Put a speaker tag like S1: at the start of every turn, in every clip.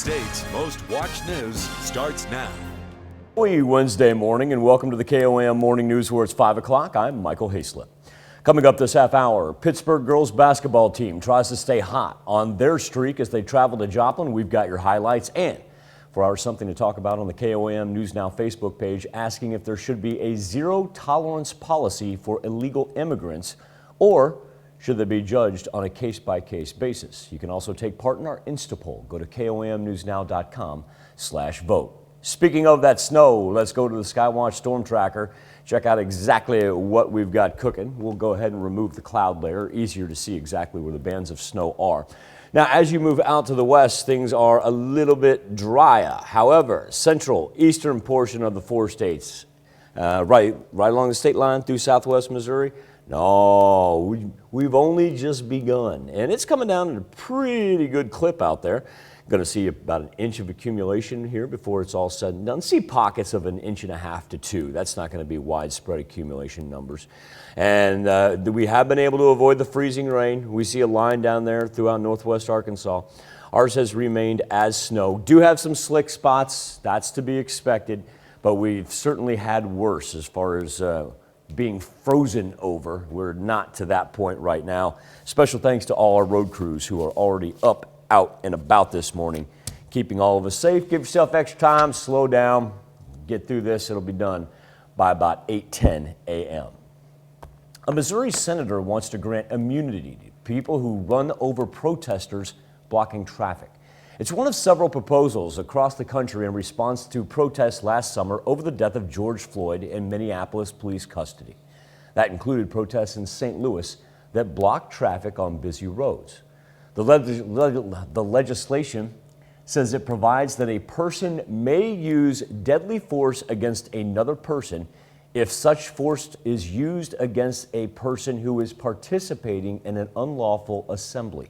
S1: State's most watched news starts now.
S2: Wednesday morning, and welcome to the KOM Morning News where it's 5 o'clock. I'm Michael Hayslip. Coming up this half hour, Pittsburgh girls basketball team tries to stay hot on their streak as they travel to Joplin. We've got your highlights, and for our Something to Talk About on the KOM News Now Facebook page, asking if there should be a zero tolerance policy for illegal immigrants, or should they be judged on a case-by-case basis. You can also take part in our Insta poll. Go to komnewsnow.com/vote. Speaking of that snow, let's go to the Skywatch storm tracker. Check out exactly what we've got cooking. We'll go ahead and remove the cloud layer. Easier to see exactly where the bands of snow are. Now, as you move out to the west, things are a little bit drier. However, central, eastern portion of the four states, right along the state line through southwest Missouri, no, we've only just begun. And it's coming down at a pretty good clip out there. Going to see about an inch of accumulation here before it's all said and done. See pockets of 1.5 to 2 inches. That's not going to be widespread accumulation numbers. And we have been able to avoid the freezing rain. We see a line down there throughout northwest Arkansas. Ours has remained as snow. Do have some slick spots. That's to be expected. But we've certainly had worse as far as being frozen over. We're not to that point right now. Special thanks to all our road crews who are already up, out, and about this morning, keeping all of us safe. Give yourself extra time, slow down, get through this. It'll be done by about 8:10 a.m. A Missouri senator wants to grant immunity to people who run over protesters blocking traffic. It's one of several proposals across the country in response to protests last summer over the death of George Floyd in Minneapolis police custody. That included protests in St. Louis that blocked traffic on busy roads. The legislation says it provides that a person may use deadly force against another person if such force is used against a person who is participating in an unlawful assembly.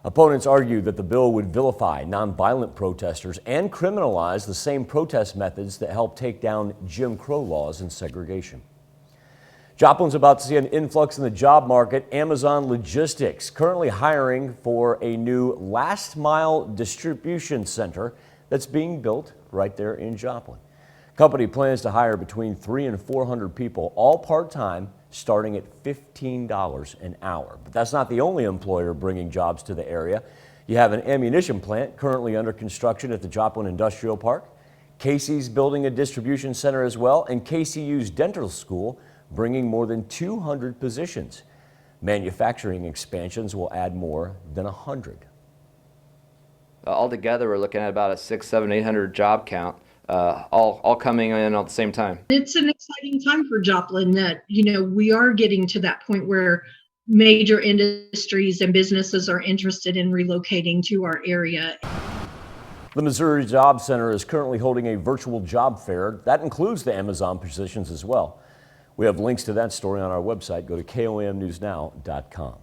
S2: Opponents argue that the bill would vilify nonviolent protesters and criminalize the same protest methods that help take down Jim Crow laws and segregation. Joplin's about to see an influx in the job market. Amazon Logistics currently hiring for a new last-mile distribution center that's being built right there in Joplin. Company plans to hire between 300 and 400 people, all part-time, starting at $15 an hour. But that's not the only employer bringing jobs to the area. You have an ammunition plant currently under construction at the Joplin Industrial Park. Casey's building a distribution center as well, and KCU's dental school bringing more than 200 positions. Manufacturing expansions will add more than 100.
S3: Altogether, we're looking at about a 600, 700, 800 job count, all coming in at the same time.
S4: It's an exciting time for Joplin that, we are getting to that point where major industries and businesses are interested in relocating to our area.
S2: The Missouri Job Center is currently holding a virtual job fair. That includes the Amazon positions as well. We have links to that story on our website. Go to komnewsnow.com.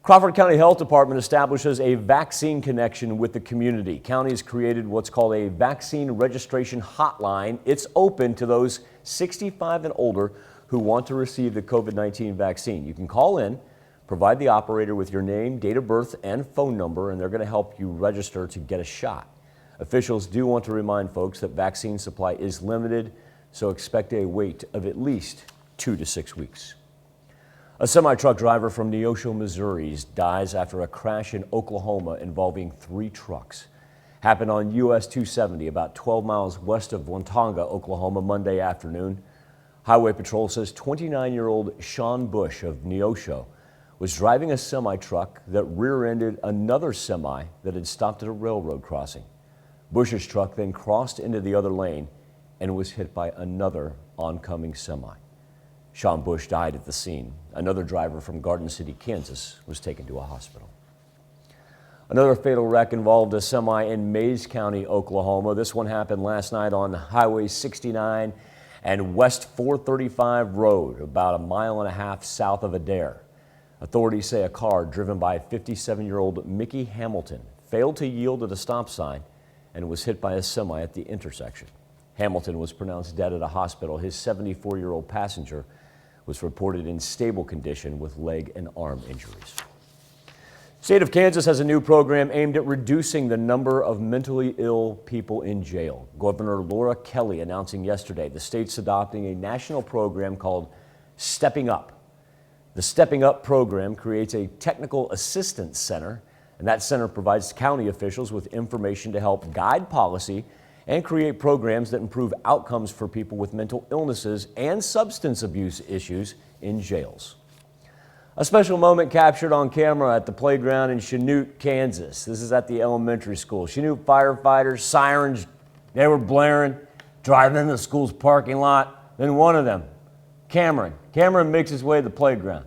S2: Crawford County Health Department establishes a vaccine connection with the community. County has created what's called a vaccine registration hotline. It's open to those 65 and older who want to receive the COVID-19 vaccine. You can call in, provide the operator with your name, date of birth, and phone number, and they're going to help you register to get a shot. Officials do want to remind folks that vaccine supply is limited, so expect a wait of at least 2 to 6 weeks. A semi-truck driver from Neosho, Missouri dies after a crash in Oklahoma involving 3 trucks. Happened on US 270 about 12 miles west of Watonga, Oklahoma, Monday afternoon. Highway Patrol says 29-year-old Sean Bush of Neosho was driving a semi-truck that rear-ended another semi that had stopped at a railroad crossing. Bush's truck then crossed into the other lane and was hit by another oncoming semi. Sean Bush died at the scene. Another driver from Garden City, Kansas, was taken to a hospital. Another fatal wreck involved a semi in Mays County, Oklahoma. This one happened last night on Highway 69 and West 435 Road, about 1.5 miles south of Adair. Authorities say a car driven by 57-year-old Mickey Hamilton failed to yield at a stop sign and was hit by a semi at the intersection. Hamilton was pronounced dead at a hospital. His 74-year-old passenger was reported in stable condition with leg and arm injuries. State of Kansas has a new program aimed at reducing the number of mentally ill people in jail. Governor Laura Kelly announcing yesterday the state's adopting a national program called Stepping Up. The Stepping Up program creates a technical assistance center, and that center provides county officials with information to help guide policy and create programs that improve outcomes for people with mental illnesses and substance abuse issues in jails. A special moment captured on camera at the playground in Chanute, Kansas. This is at the elementary school. Chanute firefighters, sirens, they were blaring, driving in the school's parking lot. Then one of them, Cameron makes his way to the playground.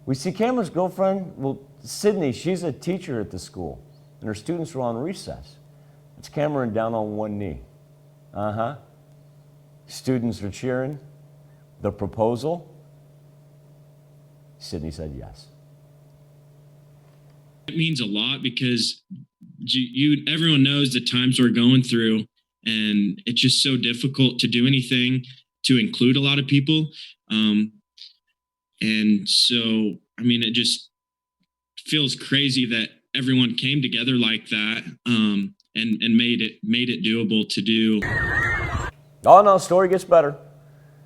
S2: We see Cameron's girlfriend, Sydney, she's a teacher at the school, and her students are on recess. It's Cameron down on one knee. Students are cheering. The proposal, Sydney said yes.
S5: It means a lot because everyone knows the times we're going through, and it's just so difficult to do anything to include a lot of people. And so, it just feels crazy that everyone came together like that, and made it doable to do.
S2: Oh no, story gets better.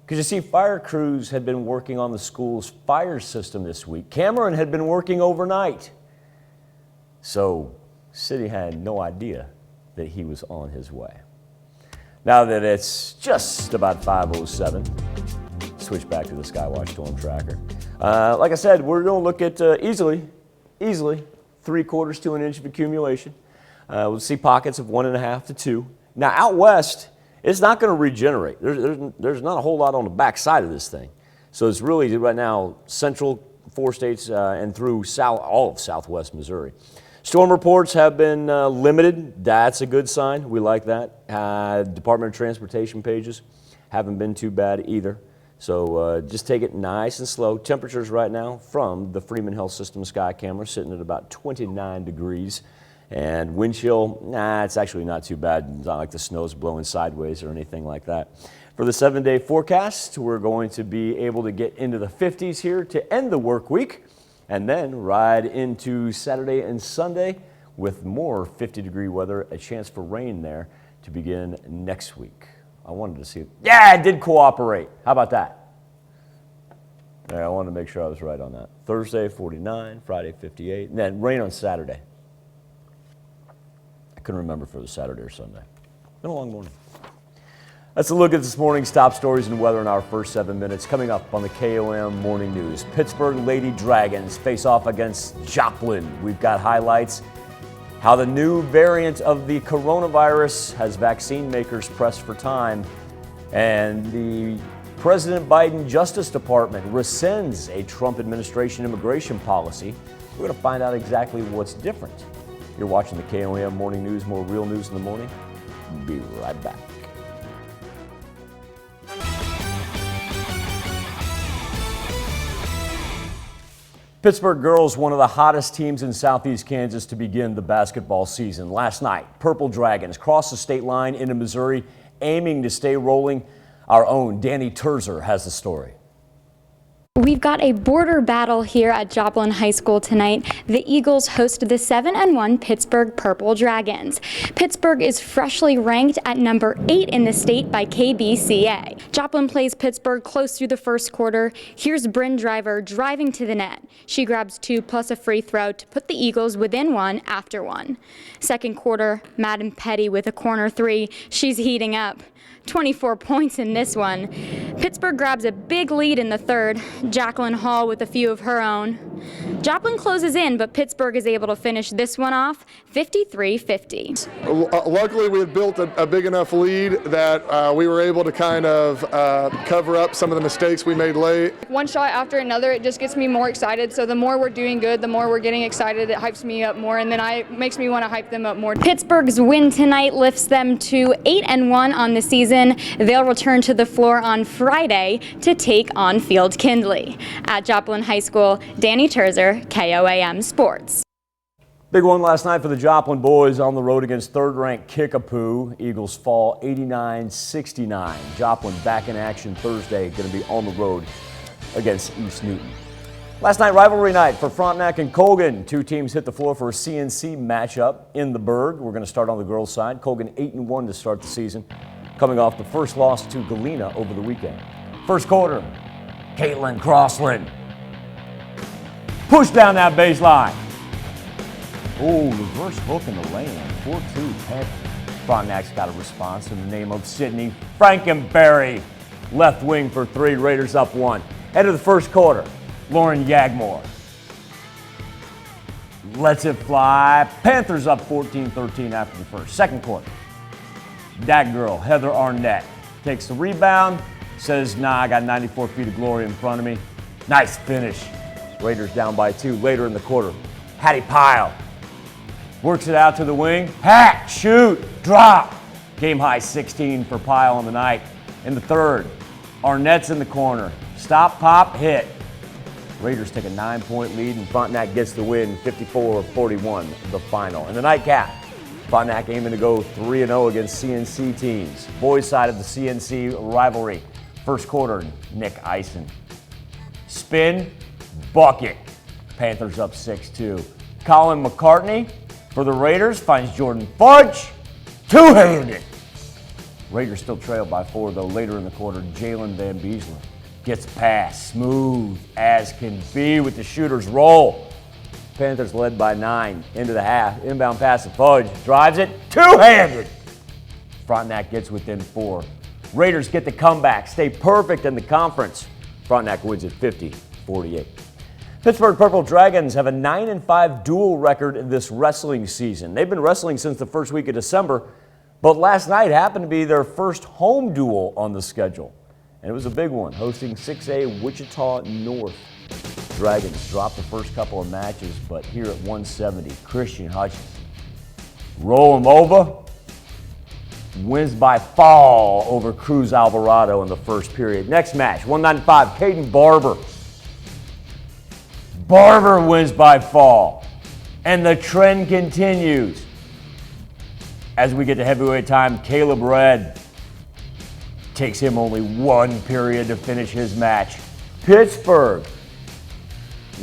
S2: Because you see, fire crews had been working on the school's fire system this week. Cameron had been working overnight. So, City had no idea that he was on his way. Now that it's just about 5:07, switch back to the Skywatch Storm Tracker. Like I said, we're going to look at easily 3/4 to an inch of accumulation. We'll see pockets of 1.5 to 2. Now, out west, it's not going to regenerate. There's not a whole lot on the back side of this thing. So it's really right now central 4 states and through all of southwest Missouri. Storm reports have been limited. That's a good sign. We like that. Department of Transportation pages haven't been too bad either. So just take it nice and slow. Temperatures right now from the Freeman Health System sky camera sitting at about 29 degrees. And wind chill, it's actually not too bad. It's not like the snow's blowing sideways or anything like that. For the 7-day forecast, we're going to be able to get into the 50s here to end the work week and then ride into Saturday and Sunday with more 50-degree weather, a chance for rain there to begin next week. I wanted to see it. Yeah, it did cooperate. How about that? Yeah, I wanted to make sure I was right on that. Thursday, 49, Friday, 58, and then rain on Saturday. I couldn't remember if it was Saturday or Sunday. Been a long morning. Let's look at this morning's top stories and weather in our first 7 minutes. Coming up on the KOM Morning News, Pittsburgh Lady Dragons face off against Joplin. We've got highlights, how the new variant of the coronavirus has vaccine makers pressed for time, and the President Biden Justice Department rescinds a Trump administration immigration policy. We're going to find out exactly what's different. You're watching the KOM Morning News, more real news in the morning. Be right back. Pittsburgh girls, one of the hottest teams in southeast Kansas to begin the basketball season. Last night, Purple Dragons crossed the state line into Missouri, aiming to stay rolling. Our own Danny Terzer has the story.
S6: We've got a border battle here at Joplin High School tonight. The Eagles host the 7-1 Pittsburgh Purple Dragons. Pittsburgh is freshly ranked at number 8 in the state by KBCA. Joplin plays Pittsburgh close through the first quarter. Here's Bryn Driver driving to the net. She grabs 2 plus a free throw to put the Eagles within 1 after 1. Second quarter, Madden Petty with a corner 3. She's heating up. 24 points in this one. Pittsburgh grabs a big lead in the third. Jacqueline Hall with a few of her own. Joplin closes in, but Pittsburgh is able to finish this one off 53-50.
S7: Luckily, we had built a big enough lead that we were able to kind of cover up some of the mistakes we made late.
S8: One shot after another, it just gets me more excited. So the more we're doing good, the more we're getting excited. It hypes me up more, and then it makes me want to hype them up more.
S6: Pittsburgh's win tonight lifts them to 8-1 on the season. They'll return to the floor on Friday to take on Field Kindley. At Joplin High School, Danny Terzer, KOAM Sports.
S2: Big one last night for the Joplin boys on the road against third-ranked Kickapoo. Eagles fall 89-69. Joplin back in action Thursday, going to be on the road against East Newton. Last night, rivalry night for Frontenac and Colgan. Two teams hit the floor for a CNC matchup in the Berg. We're going to start on the girls' side. Colgan 8-1 to start the season, coming off the first loss to Galena over the weekend. First quarter, Caitlin Crossland. Push down that baseline. Oh, reverse hook in the lane. 4-2 head. Frontenac's got a response in the name of Sydney Frankenberry. Left wing for three. Raiders up one. Head of the first quarter, Lauren Yagmore lets it fly. Panthers up 14-13 after the first. Second quarter, that girl, Heather Arnett, takes the rebound, says, nah, I got 94 feet of glory in front of me. Nice finish. Raiders down by 2 later in the quarter. Hattie Pyle works it out to the wing. Hack, shoot, drop. Game high 16 for Pyle on the night. In the third, Arnett's in the corner. Stop, pop, hit. Raiders take a 9-point lead, and Frontenac gets the win, 54-41, the final. In the nightcap, Frontenac aiming to go 3-0 against CNC teams. Boys' side of the CNC rivalry. First quarter, Nick Eisen. Spin, bucket. Panthers up 6-2. Colin McCartney for the Raiders finds Jordan Fudge. Two-handed. Raiders still trail by 4, though. Later in the quarter, Jalen Van Beesler gets past, smooth as can be with the shooter's roll. Panthers led by 9 into the half. Inbound pass to Fudge, drives it, two-handed. Frontenac gets within 4. Raiders get the comeback, stay perfect in the conference. Frontenac wins at 50-48. Pittsburgh Purple Dragons have a 9-5 duel record this wrestling season. They've been wrestling since the first week of December, but last night happened to be their first home duel on the schedule. And it was a big one, hosting 6A Wichita North. Dragons dropped the first couple of matches, but here at 170, Christian Hutchins roll him over, wins by fall over Cruz Alvarado in the first period. Next match, 195, Caden Barber. Barber wins by fall, and the trend continues. As we get to heavyweight time, Caleb Red takes him only 1 period to finish his match. Pittsburgh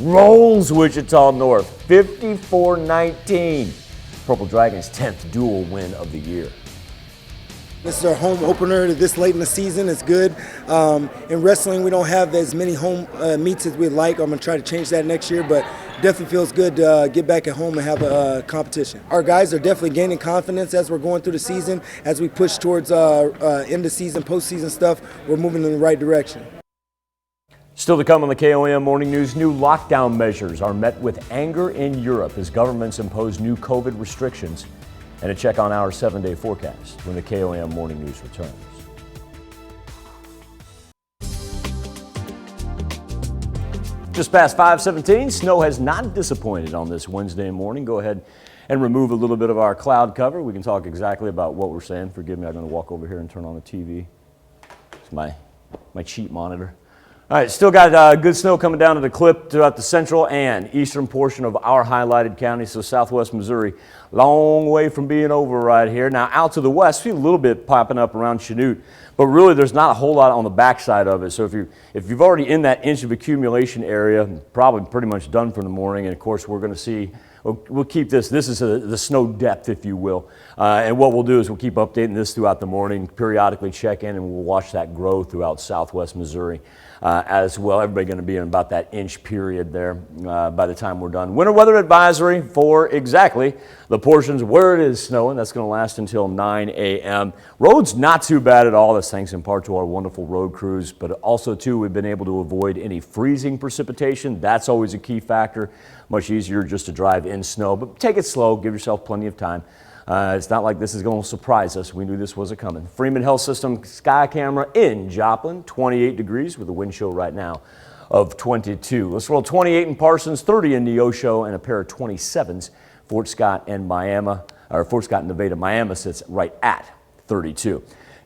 S2: rolls Wichita North 54-19. Purple Dragons' 10th dual win of the year.
S9: This is our home opener this late in the season. It's good. In wrestling, we don't have as many home meets as we'd like. I'm going to try to change that next year, but definitely feels good to get back at home and have a competition. Our guys are definitely gaining confidence as we're going through the season. As we push towards end of season, postseason stuff, we're moving in the right direction.
S2: Still to come on the KOM Morning News, new lockdown measures are met with anger in Europe as governments impose new COVID restrictions. And a check on our 7-day forecast when the KOM Morning News returns. Just past 5:17, snow has not disappointed on this Wednesday morning. Go ahead and remove a little bit of our cloud cover. We can talk exactly about what we're saying. Forgive me, I'm going to walk over here and turn on the TV. It's my cheap monitor. All right, still got good snow coming down to the clip throughout the central and eastern portion of our highlighted county, so southwest Missouri. Long way from being over right here. Now out to the west, see a little bit popping up around Chanute, but really there's not a whole lot on the backside of it. So if you've already in that inch of accumulation area, probably pretty much done for the morning. And of course we're going to see, we'll keep this is the snow depth, if you will. And what we'll do is we'll keep updating this throughout the morning, periodically check in, and we'll watch that grow throughout southwest Missouri. As well. Everybody going to be in about that inch period there by the time we're done. Winter weather advisory for exactly the portions where it is snowing. That's going to last until 9 a.m. Roads not too bad at all. That's thanks in part to our wonderful road crews, but also too we've been able to avoid any freezing precipitation. That's always a key factor. Much easier just to drive in snow, but take it slow. Give yourself plenty of time. It's not like this is going to surprise us. We knew this was coming. Freeman Health System sky camera in Joplin, 28 degrees with a wind chill right now of 22. Let's roll 28 in Parsons, 30 in Neosho, and a pair of 27s. Fort Scott and Nevada. Miami sits right at 32.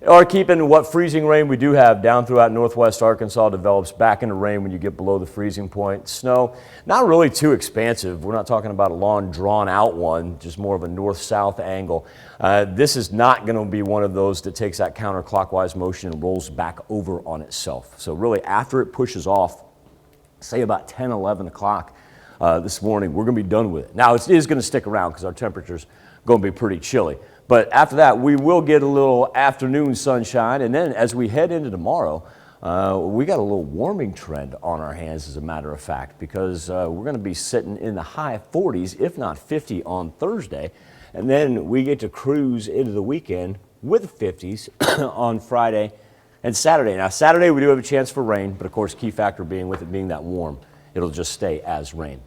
S2: Or keeping what freezing rain we do have down throughout northwest Arkansas develops back into rain when you get below the freezing point. Snow, not really too expansive. We're not talking about a long drawn out one, just more of a north-south angle. This is not going to be one of those that takes that counterclockwise motion and rolls back over on itself. So really after it pushes off say about 10, 11 o'clock this morning, we're going to be done with it. Now, it is going to stick around because our temperature's going to be pretty chilly. But after that, we will get a little afternoon sunshine. And then as we head into tomorrow, we got a little warming trend on our hands, as a matter of fact, because we're going to be sitting in the high 40s, if not 50 on Thursday. And then we get to cruise into the weekend with 50s on Friday and Saturday. Now, Saturday we do have a chance for rain, but of course, key factor being with it being that warm, it'll just stay as rain.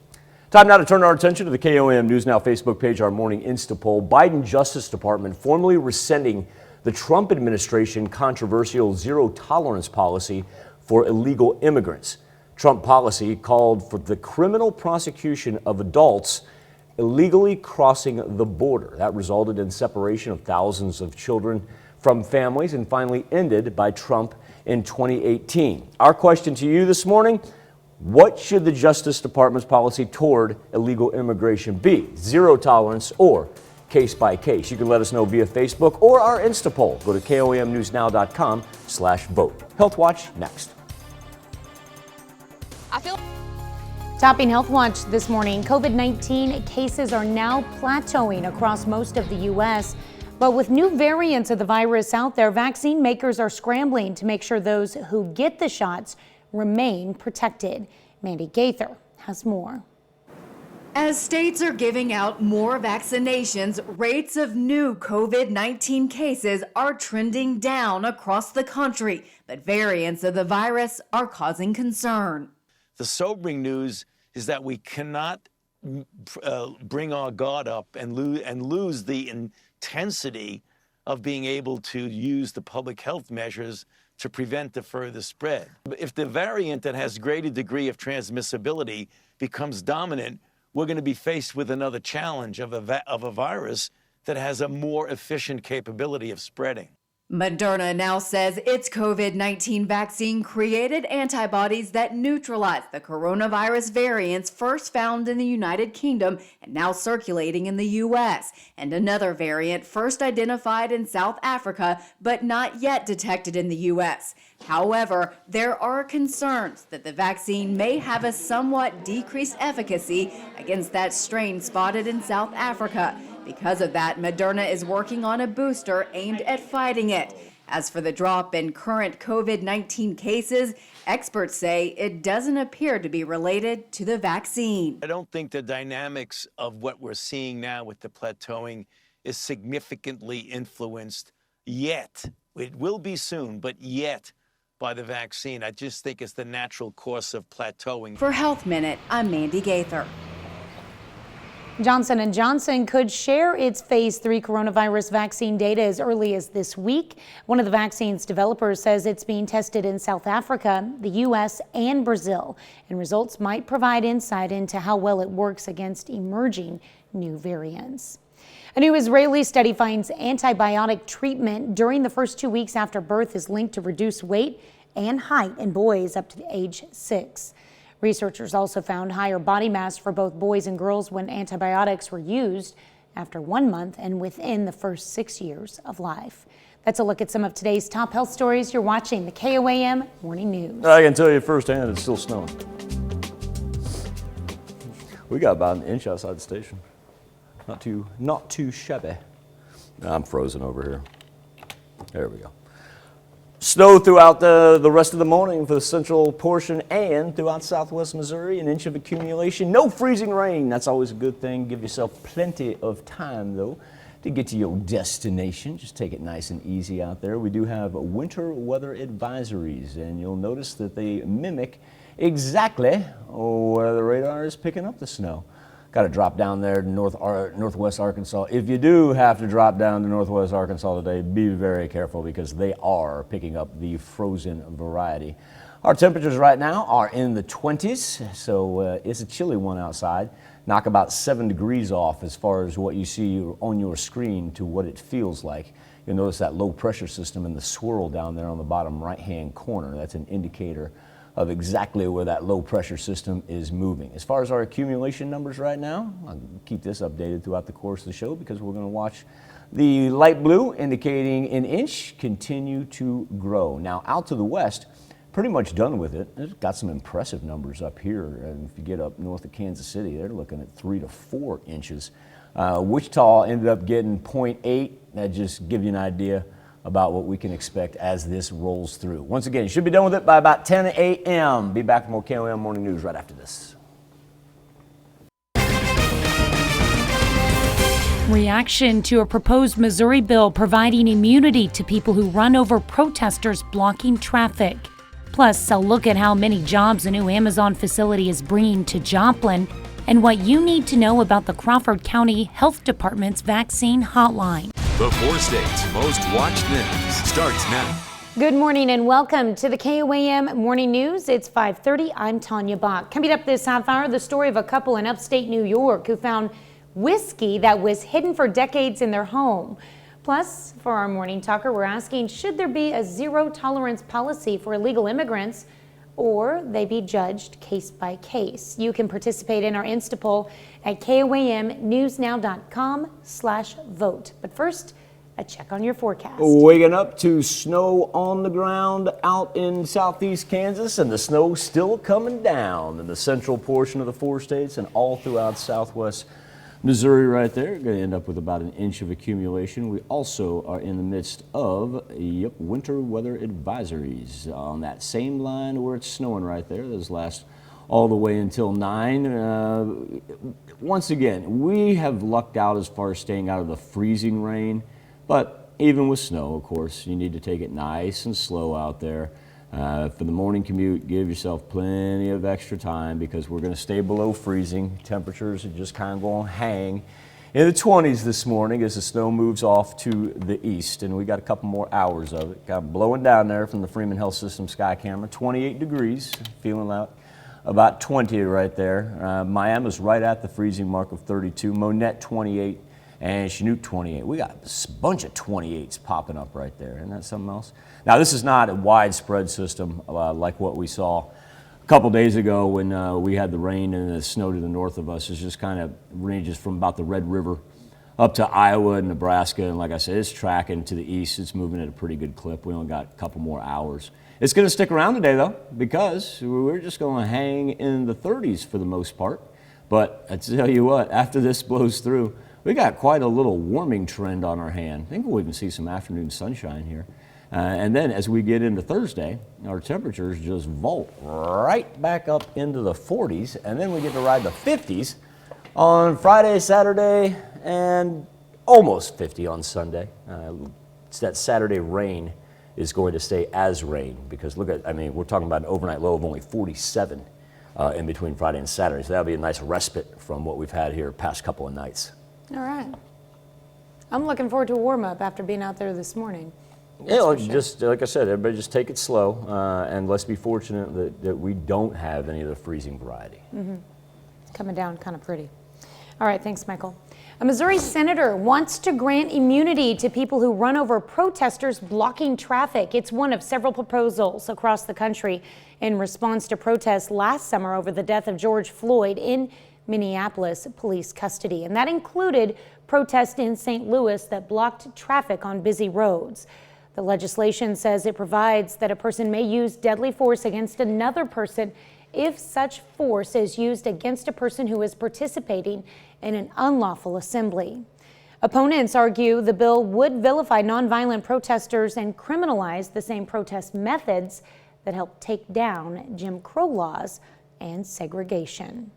S2: Time now to turn our attention to the KOAM News Now Facebook page, our morning Insta poll. Biden Justice Department formally rescinding the Trump administration controversial zero tolerance policy for illegal immigrants. Trump policy called for the criminal prosecution of adults illegally crossing the border. That resulted in separation of thousands of children from families and finally ended by Trump in 2018. Our question to you this morning: what should the Justice Department's policy toward illegal immigration be? Zero tolerance or case by case? You can let us know via Facebook or our Insta poll. Go to KOAMnewsnow.com/vote. Healthwatch next.
S10: Topping Healthwatch this morning, COVID-19 cases are now plateauing across most of the U.S. But with new variants of the virus out there, vaccine makers are scrambling to make sure those who get the shots remain protected. Mandy Gaither has more.
S11: As states are giving out more vaccinations, rates of new COVID-19 cases are trending down across the country, but variants of the virus are causing concern.
S12: The sobering news is that we cannot bring our guard up and lose the intensity of being able to use the public health measures to prevent the further spread. If the variant that has greater degree of transmissibility becomes dominant, we're going to be faced with another challenge of a virus that has a more efficient capability of spreading.
S11: Moderna now says its COVID-19 vaccine created antibodies that neutralize the coronavirus variants first found in the United Kingdom and now circulating in the U.S., and another variant first identified in South Africa but not yet detected in the U.S. However, there are concerns that the vaccine may have a somewhat decreased efficacy against that strain spotted in South Africa. Because of that, Moderna is working on a booster aimed at fighting it. As for the drop in current COVID-19 cases, experts say it doesn't appear to be related to the vaccine.
S12: I don't think the dynamics of what we're seeing now with the plateauing is significantly influenced yet. It will be soon, but yet by the vaccine. I just think it's the natural course of plateauing.
S11: For Health Minute, I'm Mandy Gaither.
S10: Johnson & Johnson could share its phase 3 coronavirus vaccine data as early as this week. One of the vaccine's developers says it's being tested in South Africa, the U.S., and Brazil, and results might provide insight into how well it works against emerging new variants. A new Israeli study finds antibiotic treatment during the first 2 weeks after birth is linked to reduced weight and height in boys up to age 6. Researchers also found higher body mass for both boys and girls when antibiotics were used after 1 month and within the first 6 years of life. That's a look at some of today's top health stories. You're watching the KOAM Morning News.
S2: I can tell you firsthand it's still snowing. We got about an inch outside the station. Not too shabby. I'm frozen over here. There we go. Snow throughout the rest of the morning for the central portion and throughout southwest Missouri. An inch of accumulation. No freezing rain. That's always a good thing. Give yourself plenty of time, though, to get to your destination. Just take it nice and easy out there. We do have winter weather advisories, and you'll notice that they mimic exactly where the radar is picking up the snow. Got to drop down there to northwest Arkansas. If you do have to drop down to northwest Arkansas today, be very careful because they are picking up the frozen variety. Our temperatures right now are in the 20s, so it's a chilly one outside. Knock about 7 degrees off as far as what you see on your screen to what it feels like. You'll notice that low pressure system in the swirl down there on the bottom right-hand corner. That's an indicator of exactly where that low pressure system is moving. As far as our accumulation numbers right now, I'll keep this updated throughout the course of the show because we're going to watch the light blue indicating an inch continue to grow. Now out to the west, pretty much done with it. It's got some impressive numbers up here. And if you get up north of Kansas City, they're looking at 3 to 4 inches. Wichita ended up getting 0.8. That just gives you an idea about what we can expect as this rolls through. Once again, you should be done with it by about 10 a.m. Be back with more KOM Morning News right after this.
S10: Reaction to a proposed Missouri bill providing immunity to people who run over protesters blocking traffic. Plus, a look at how many jobs a new Amazon facility is bringing to Joplin and what you need to know about the Crawford County Health Department's vaccine hotline.
S1: The 4 states' most watched news starts now.
S10: Good morning and welcome to the KOAM Morning News. It's 5:30. I'm Tanya Bach. Coming up this half hour, the story of a couple in upstate New York who found whiskey that was hidden for decades in their home. Plus, for our morning talker, we're asking, should there be a zero-tolerance policy for illegal immigrants, or they be judged case by case? You can participate in our Insta poll at KOAMnewsnow.com/vote. But first, a check on your forecast.
S2: Waking up to snow on the ground out in southeast Kansas, and the snow still coming down in the central portion of the 4 states and all throughout southwest Missouri right there. Going to end up with about an inch of accumulation. We also are in the midst of winter weather advisories on that same line where it's snowing right there. Those last all the way until 9. Once again, we have lucked out as far as staying out of the freezing rain, but even with snow, of course, you need to take it nice and slow out there. For the morning commute, give yourself plenty of extra time because we're going to stay below freezing. Temperatures are just kind of going to hang in the 20s this morning as the snow moves off to the east, and we got a couple more hours of it. Got blowing down there from the Freeman Health System sky camera. 28 degrees, feeling out about 20 right there. Miami's right at the freezing mark of 32. Monette 28. And Chinook 28. We got a bunch of 28s popping up right there. Isn't that something else? Now, this is not a widespread system like what we saw a couple days ago when we had the rain and the snow to the north of us. It just kind of ranges from about the Red River up to Iowa and Nebraska. And like I said, it's tracking to the east. It's moving at a pretty good clip. We only got a couple more hours. It's going to stick around today, though, because we're just going to hang in the 30s for the most part. But I tell you what, after this blows through, we got quite a little warming trend on our hand. I think we'll even see some afternoon sunshine here. And then as we get into Thursday, our temperatures just vault right back up into the 40s. And then we get to ride the 50s on Friday, Saturday, and almost 50 on Sunday. It's that Saturday rain is going to stay as rain because look at, I mean, we're talking about an overnight low of only 47 in between Friday and Saturday. So that'll be a nice respite from what we've had here past couple of nights.
S10: All right. I'm looking forward to a warm-up after being out there this morning.
S2: Yeah, just like I said, everybody just take it slow, and let's be fortunate that we don't have any of the freezing variety.
S10: Mm-hmm. It's coming down kind of pretty. All right, thanks, Michael. A Missouri senator wants to grant immunity to people who run over protesters blocking traffic. It's one of several proposals across the country in response to protests last summer over the death of George Floyd in Minneapolis police custody. And that included protests in St. Louis that blocked traffic on busy roads. The legislation says it provides that a person may use deadly force against another person if such force is used against a person who is participating in an unlawful assembly. Opponents argue the bill would vilify nonviolent protesters and criminalize the same protest methods that help take down Jim Crow laws and segregation.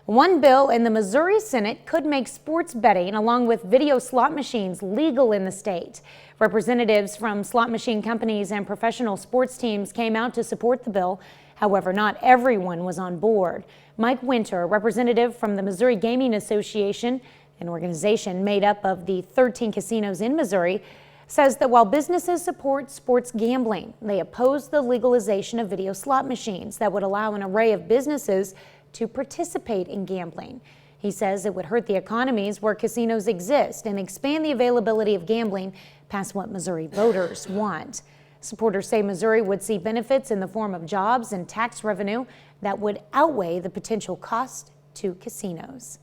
S10: One bill in the Missouri Senate could make sports betting along with video slot machines legal in the state. Representatives from slot machine companies and professional sports teams came out to support the bill. However, not everyone was on board. Mike Winter, a representative from the Missouri Gaming Association, an organization made up of the 13 casinos in Missouri, says that while businesses support sports gambling, they oppose the legalization of video slot machines that would allow an array of businesses to participate in gambling. He says it would hurt the economies where casinos exist and expand the availability of gambling past what Missouri voters want. Supporters say Missouri would see benefits in the form of jobs and tax revenue that would outweigh the potential cost to casinos.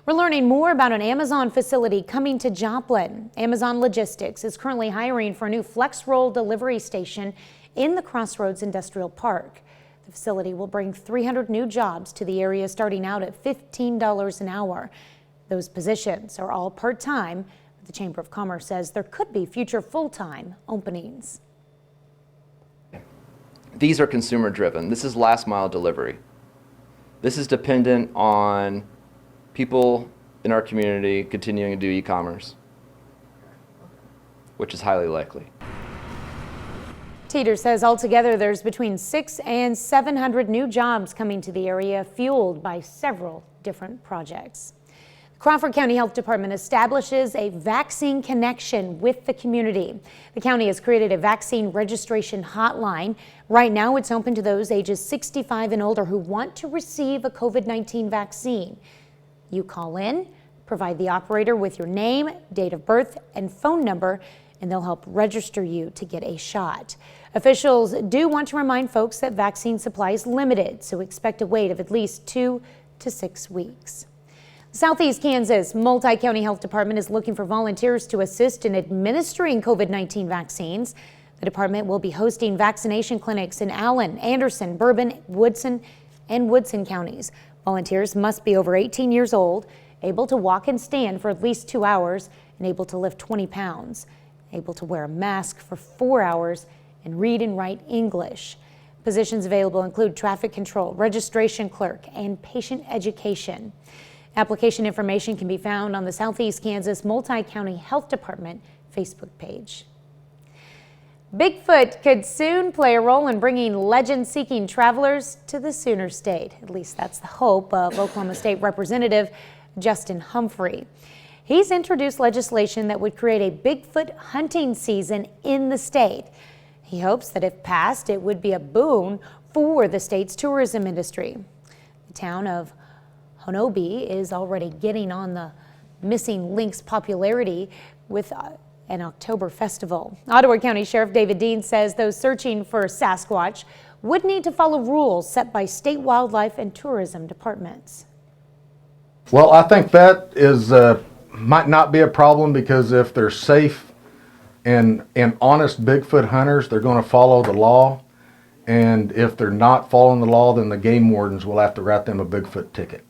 S10: We're learning more about an Amazon facility coming to Joplin. Amazon Logistics is currently hiring for a new flex roll delivery station in the Crossroads Industrial Park. The facility will bring 300 new jobs to the area, starting out at $15 an hour. Those positions are all part-time. The Chamber of Commerce says there could be future full-time openings.
S3: These are consumer driven. This is last mile delivery. This is dependent on people in our community continuing to do e-commerce, which is highly likely.
S10: Teeter says altogether there's between 600 and 700 new jobs coming to the area, fueled by several different projects. Crawford County Health Department establishes a vaccine connection with the community. The county has created a vaccine registration hotline. Right now it's open to those ages 65 and older who want to receive a COVID-19 vaccine. You call in, provide the operator with your name, date of birth, and phone number, and they'll help register you to get a shot. Officials do want to remind folks that vaccine supply is limited, so expect a wait of at least 2 to 6 weeks. Southeast Kansas Multi-County Health Department is looking for volunteers to assist in administering COVID-19 vaccines. The department will be hosting vaccination clinics in Allen, Anderson, Bourbon, Woodson, and Woodson counties. Volunteers must be over 18 years old, able to walk and stand for at least 2 hours, and able to lift 20 pounds, able to wear a mask for 4 hours, and read and write English. Positions available include traffic control, registration clerk, and patient education. Application information can be found on the Southeast Kansas Multi-County Health Department Facebook page. Bigfoot could soon play a role in bringing legend-seeking travelers to the Sooner State. At least that's the hope of Oklahoma State Representative Justin Humphrey. He's introduced legislation that would create a Bigfoot hunting season in the state. He hopes that if passed, it would be a boon for the state's tourism industry. The town of Honobi is already getting on the missing link's popularity with an October festival. Ottawa County Sheriff David Dean says those searching for Sasquatch would need to follow rules set by state wildlife and tourism departments.
S13: Well, I think that is might not be a problem, because if they're safe and honest Bigfoot hunters, they're going to follow the law. And if they're not following the law, then the game wardens will have to write them a Bigfoot ticket.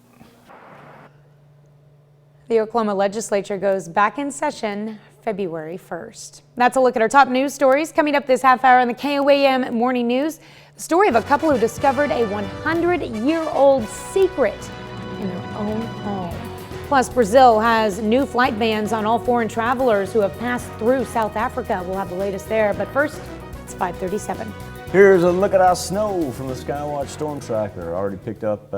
S10: The Oklahoma legislature goes back in session February 1st. That's a look at our top news stories. Coming up this half hour on the KOAM Morning News, the story of a couple who discovered a 100-year-old secret in their own home. Plus, Brazil has new flight bans on all foreign travelers who have passed through South Africa. We'll have the latest there, but first, it's 5:37.
S2: Here's a look at our snow from the Skywatch storm tracker. Already picked up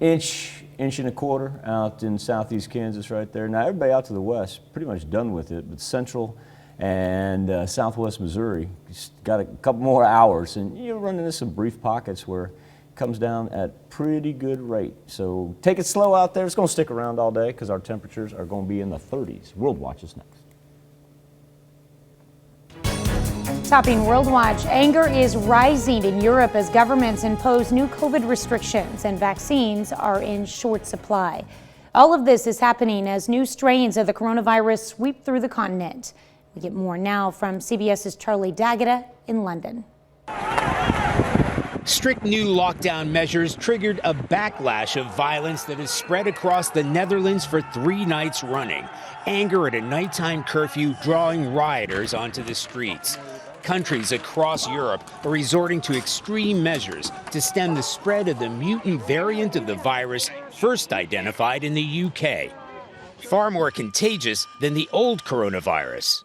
S2: inch and a quarter out in southeast Kansas right there. Now everybody out to the west, pretty much done with it, but central and southwest Missouri, got a couple more hours, and you're running into some brief pockets where it comes down at pretty good rate. So take it slow out there. It's going to stick around all day because our temperatures are going to be in the 30s. World Watch is next.
S10: Topping World Watch, anger is rising in Europe as governments impose new COVID restrictions and vaccines are in short supply. All of this is happening as new strains of the coronavirus sweep through the continent. We get more now from CBS's Charlie D'Agata in London.
S14: Strict new lockdown measures triggered a backlash of violence that has spread across the Netherlands for 3 nights running. Anger at a nighttime curfew drawing rioters onto the streets. Countries across Europe are resorting to extreme measures to stem the spread of the mutant variant of the virus first identified in the UK. Far more contagious than the old coronavirus.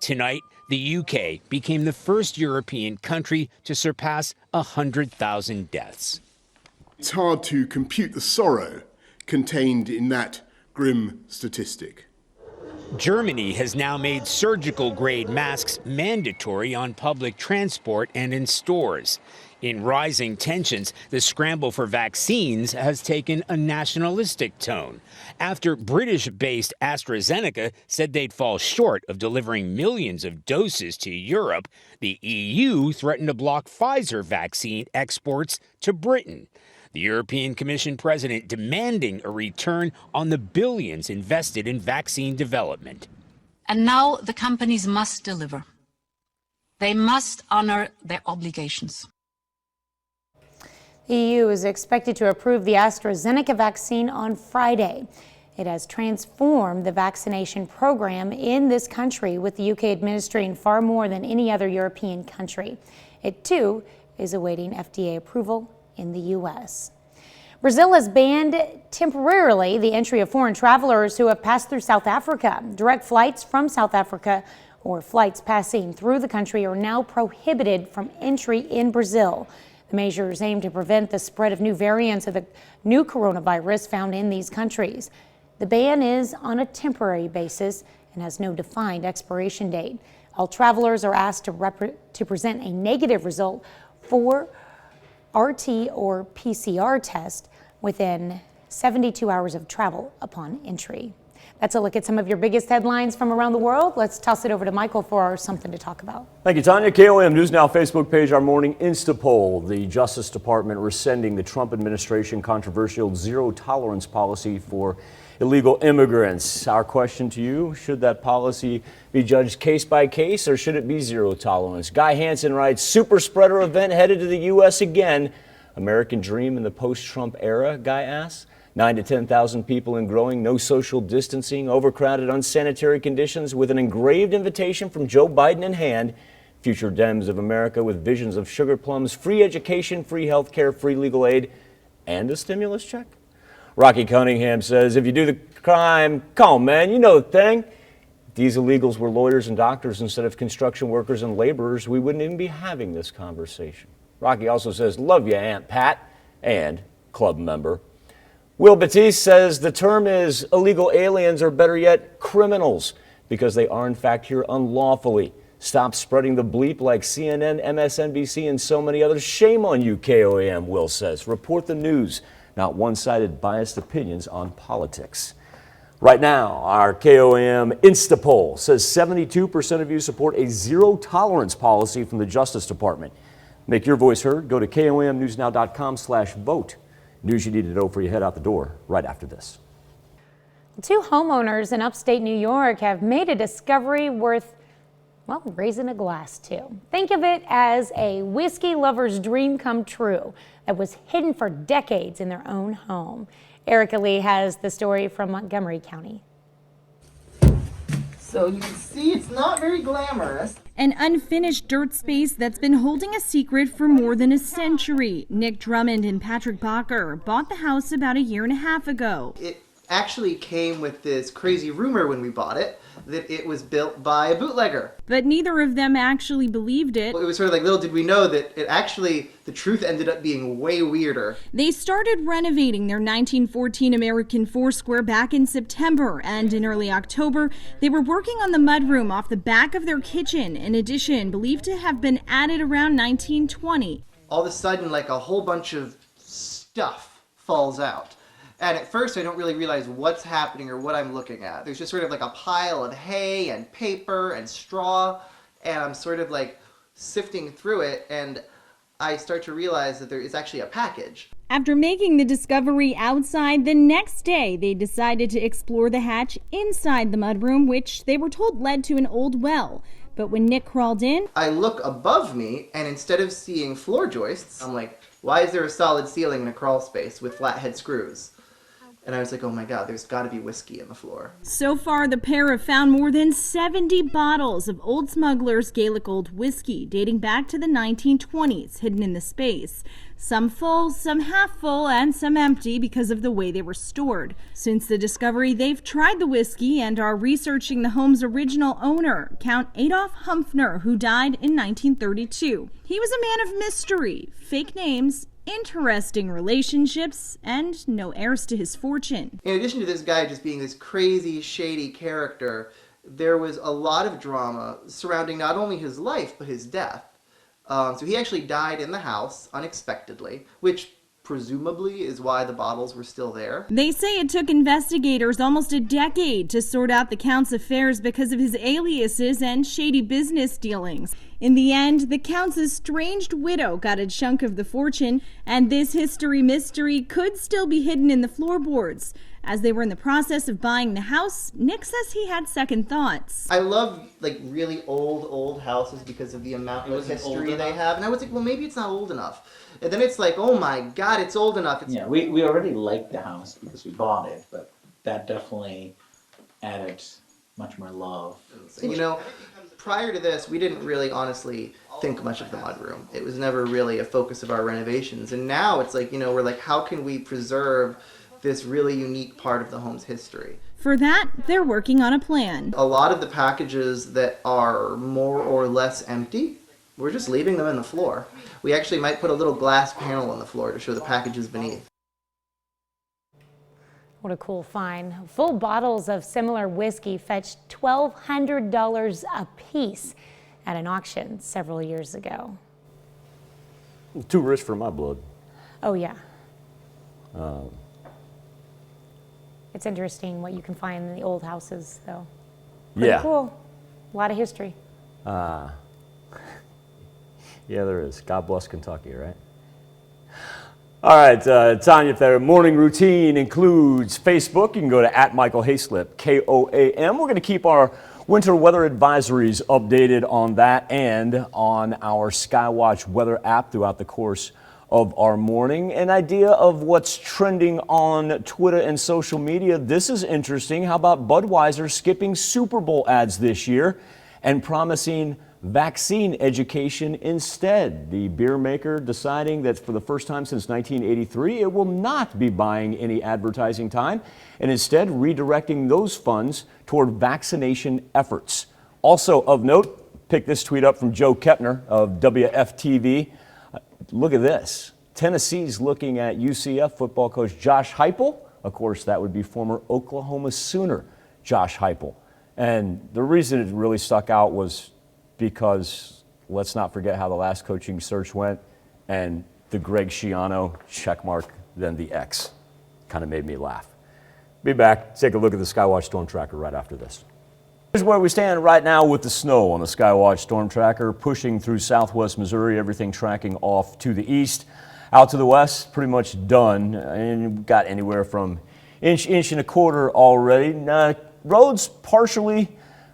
S14: Tonight, the UK became the first European country to surpass 100,000 deaths.
S15: It's hard to compute the sorrow contained in that grim statistic.
S14: Germany has now made surgical-grade masks mandatory on public transport and in stores. In rising tensions, the scramble for vaccines has taken a nationalistic tone. After British-based AstraZeneca said they'd fall short of delivering millions of doses to Europe, the EU threatened to block Pfizer vaccine exports to Britain. The European Commission president demanding a return on the billions invested in vaccine development.
S16: And now the companies must deliver. They must honor their obligations.
S10: The EU is expected to approve the AstraZeneca vaccine on Friday. It has transformed the vaccination program in this country, with the UK administering far more than any other European country. It, too, is awaiting FDA approval in the U.S. Brazil has banned temporarily the entry of foreign travelers who have passed through South Africa. Direct flights from South Africa or flights passing through the country are now prohibited from entry in Brazil. The measures aim to prevent the spread of new variants of the new coronavirus found in these countries. The ban is on a temporary basis and has no defined expiration date. All travelers are asked to present a negative result for RT or PCR test within 72 hours of travel upon entry. That's a look at some of your biggest headlines from around the world. Let's toss it over to Michael for our Something to Talk About.
S2: Thank you, Tanya. KOM News Now Facebook page, our morning Insta poll. The Justice Department rescinding the Trump administration controversial zero tolerance policy for illegal immigrants. Our question to you, should that policy be judged case by case or should it be zero tolerance? Guy Hansen writes, super spreader event headed to the U.S. again. American dream in the post-Trump era, Guy asks. 9,000 to 10,000 people and growing, no social distancing, overcrowded, unsanitary conditions, with an engraved invitation from Joe Biden in hand. Future Dems of America with visions of sugar plums, free education, free health care, free legal aid, and a stimulus check. Rocky Cunningham says, if you do the crime, come on, man, you know the thing. If these illegals were lawyers and doctors instead of construction workers and laborers, we wouldn't even be having this conversation. Rocky also says, love you, Aunt Pat, and club member. Will Batiste says the term is illegal aliens, or better yet, criminals, because they are in fact here unlawfully. Stop spreading the bleep like CNN, MSNBC, and so many others. Shame on you, KOAM, Will says. Report the news, not one-sided biased opinions on politics. Right now, our KOAM Insta poll says 72% of you support a zero-tolerance policy from the Justice Department. Make your voice heard. Go to KOAMnewsnow.com/vote. News you need to know before you head out the door right after this.
S10: Two homeowners in upstate New York have made a discovery worth, well, raising a glass to. Think of it as a whiskey lover's dream come true that was hidden for decades in their own home. Erica Lee has the story from Montgomery County.
S17: So you can see it's not very glamorous.
S18: An unfinished dirt space that's been holding a secret for more than a century. Nick Drummond and Patrick Bacher bought the house about a year and a half ago.
S17: It actually came with this crazy rumor when we bought it that it was built by a bootlegger.
S18: But neither of them actually believed it.
S17: It was sort of like, little did we know that the truth ended up being way weirder.
S18: They started renovating their 1914 American four-square back in September, and in early October, they were working on the mudroom off the back of their kitchen, an addition believed to have been added around 1920.
S17: All of a sudden, like a whole bunch of stuff falls out. And at first, I don't really realize what's happening or what I'm looking at. There's just sort of like a pile of hay and paper and straw, and I'm sort of like sifting through it, and I start to realize that there is actually a package.
S18: After making the discovery outside, the next day they decided to explore the hatch inside the mudroom, which they were told led to an old well. But when Nick crawled in,
S17: I look above me, and instead of seeing floor joists, I'm like, why is there a solid ceiling in a crawl space with flathead screws? And I was like, oh my God, there's got to be whiskey in the floor.
S18: So far, the pair have found more than 70 bottles of Old Smuggler's Gaelic Old whiskey dating back to the 1920s hidden in the space. Some full, some half full, and some empty because of the way they were stored. Since the discovery, they've tried the whiskey and are researching the home's original owner, Count Adolf Humpfner, who died in 1932. He was a man of mystery, fake names, interesting relationships, and no heirs to his fortune.
S17: In addition to this guy just being this crazy, shady character, there was a lot of drama surrounding not only his life, but his death. So he actually died in the house unexpectedly, which presumably is why the bottles were still there.
S18: They say it took investigators almost a decade to sort out the Count's affairs because of his aliases and shady business dealings. In the end, the Count's estranged widow got a chunk of the fortune, and this history mystery could still be hidden in the floorboards. As they were in the process of buying the house, Nick says he had second thoughts.
S17: I love like really old houses because of the amount of history they have. And I was like, well, maybe it's not old enough. And then it's like, oh my God, it's old enough.
S19: Yeah, we already liked the house because we bought it, but that definitely added much more love.
S17: You know, prior to this, we didn't really honestly think much of the mudroom. It was never really a focus of our renovations. And now it's like, you know, we're like, how can we preserve this really unique part of the home's history?
S18: For that, they're working on a plan.
S17: A lot of the packages that are more or less empty, we're just leaving them in the floor. We actually might put a little glass panel on the floor to show the packages beneath.
S10: What a cool find. Full bottles of similar whiskey fetched $1,200 a piece at an auction several years ago.
S2: Too rich for my blood.
S10: Oh, yeah. It's interesting what you can find in the old houses, though. Pretty cool. A lot of history.
S2: Yeah, there is. God bless Kentucky, right? All right, Tanya, if their morning routine includes Facebook, you can go to @MichaelHayslip, Koam. We're going to keep our winter weather advisories updated on that and on our Skywatch weather app throughout the course of our morning. An idea of what's trending on Twitter and social media. This is interesting. How about Budweiser skipping Super Bowl ads this year and promising vaccine education instead? The beer maker deciding that for the first time since 1983, it will not be buying any advertising time and instead redirecting those funds toward vaccination efforts. Also of note, pick this tweet up from Joe Kepner of WFTV. Look at this. Tennessee's looking at UCF football coach Josh Heupel. Of course, that would be former Oklahoma Sooner Josh Heupel. And the reason it really stuck out was because let's not forget how the last coaching search went, and the Greg Schiano checkmark, then the X. Kind of made me laugh. Be back, take a look at the Skywatch Storm Tracker right after this. Here's where we stand right now with the snow on the Skywatch Storm Tracker, pushing through southwest Missouri, everything tracking off to the east. Out to the west, pretty much done, and we've got anywhere from inch and a quarter already. Roads partially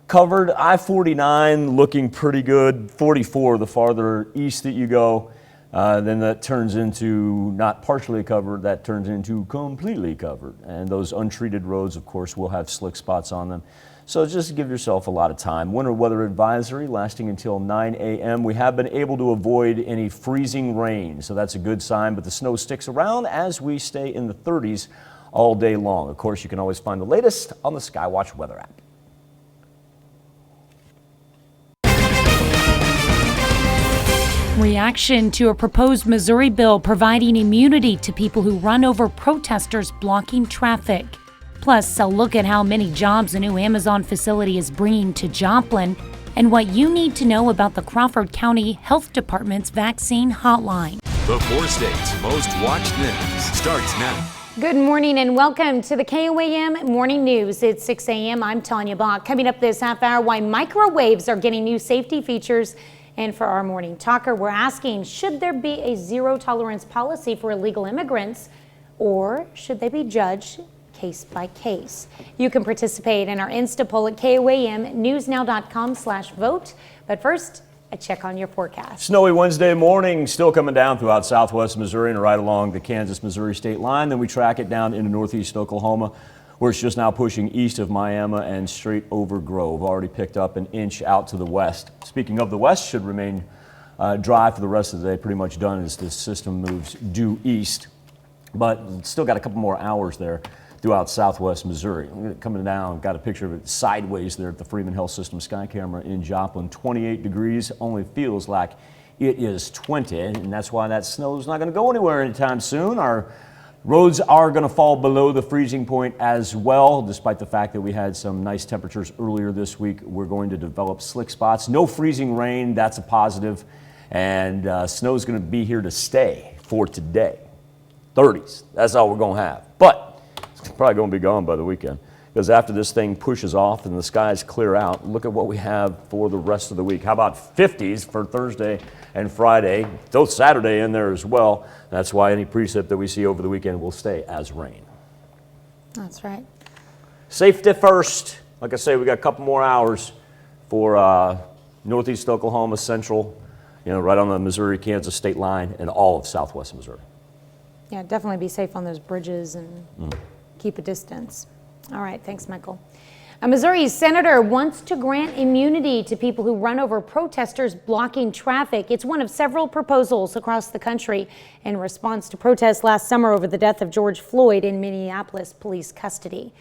S2: covered. I-49 looking pretty good. 44 the farther east that you go. Then that turns into not partially covered, that turns into completely covered. And those untreated roads, of course, will have slick spots on them. So just give yourself a lot of time. Winter weather advisory lasting until 9 a.m. We have been able to avoid any freezing rain, so that's a good sign, but the snow sticks around as we stay in the 30s all day long. Of course, you can always find the latest on the Skywatch weather app.
S10: Reaction to a proposed Missouri bill providing immunity to people who run over protesters blocking traffic. Plus, a look at how many jobs a new Amazon facility is bringing to Joplin and what you need to know about the Crawford County Health Department's vaccine hotline.
S1: The 4 states' most watched news starts now.
S10: Good morning and welcome to the KOAM Morning News. It's 6 a.m. I'm Tanya Bach. Coming up this half hour, why microwaves are getting new safety features. And for our morning talker, we're asking, should there be a zero tolerance policy for illegal immigrants, or should they be judged case by case? You can participate in our Insta poll at KOAMnewsnow.com/vote. But first, a check on your forecast.
S2: Snowy Wednesday morning, still coming down throughout southwest Missouri and right along the Kansas-Missouri state line. Then we track it down into northeast Oklahoma, where it's just now pushing east of Miami and straight over Grove. Already picked up an inch out to the west. Speaking of the west, should remain dry for the rest of the day. Pretty much done as this system moves due east. But still got a couple more hours there throughout southwest Missouri. Coming down, got a picture of it sideways there at the Freeman Health System sky camera in Joplin. 28 degrees, only feels like it is 20, and that's why that snow is not going to go anywhere anytime soon. Our roads are going to fall below the freezing point as well, despite the fact that we had some nice temperatures earlier this week. We're going to develop slick spots. No freezing rain, that's a positive, and snow is going to be here to stay for today. 30s, that's all we're going to have. But it's probably going to be gone by the weekend, because after this thing pushes off and the skies clear out, look at what we have for the rest of the week. How about 50s for Thursday and Friday? Throw Saturday in there as well. That's why any precip that we see over the weekend will stay as rain.
S10: That's right.
S2: Safety first. Like I say, we got a couple more hours for northeast Oklahoma, central, right on the Missouri-Kansas state line, and all of southwest Missouri.
S10: Yeah, definitely be safe on those bridges and keep a distance. All right, thanks, Michael. A Missouri senator wants to grant immunity to people who run over protesters blocking traffic. It's one of several proposals across the country in response to protests last summer over the death of George Floyd in Minneapolis police custody.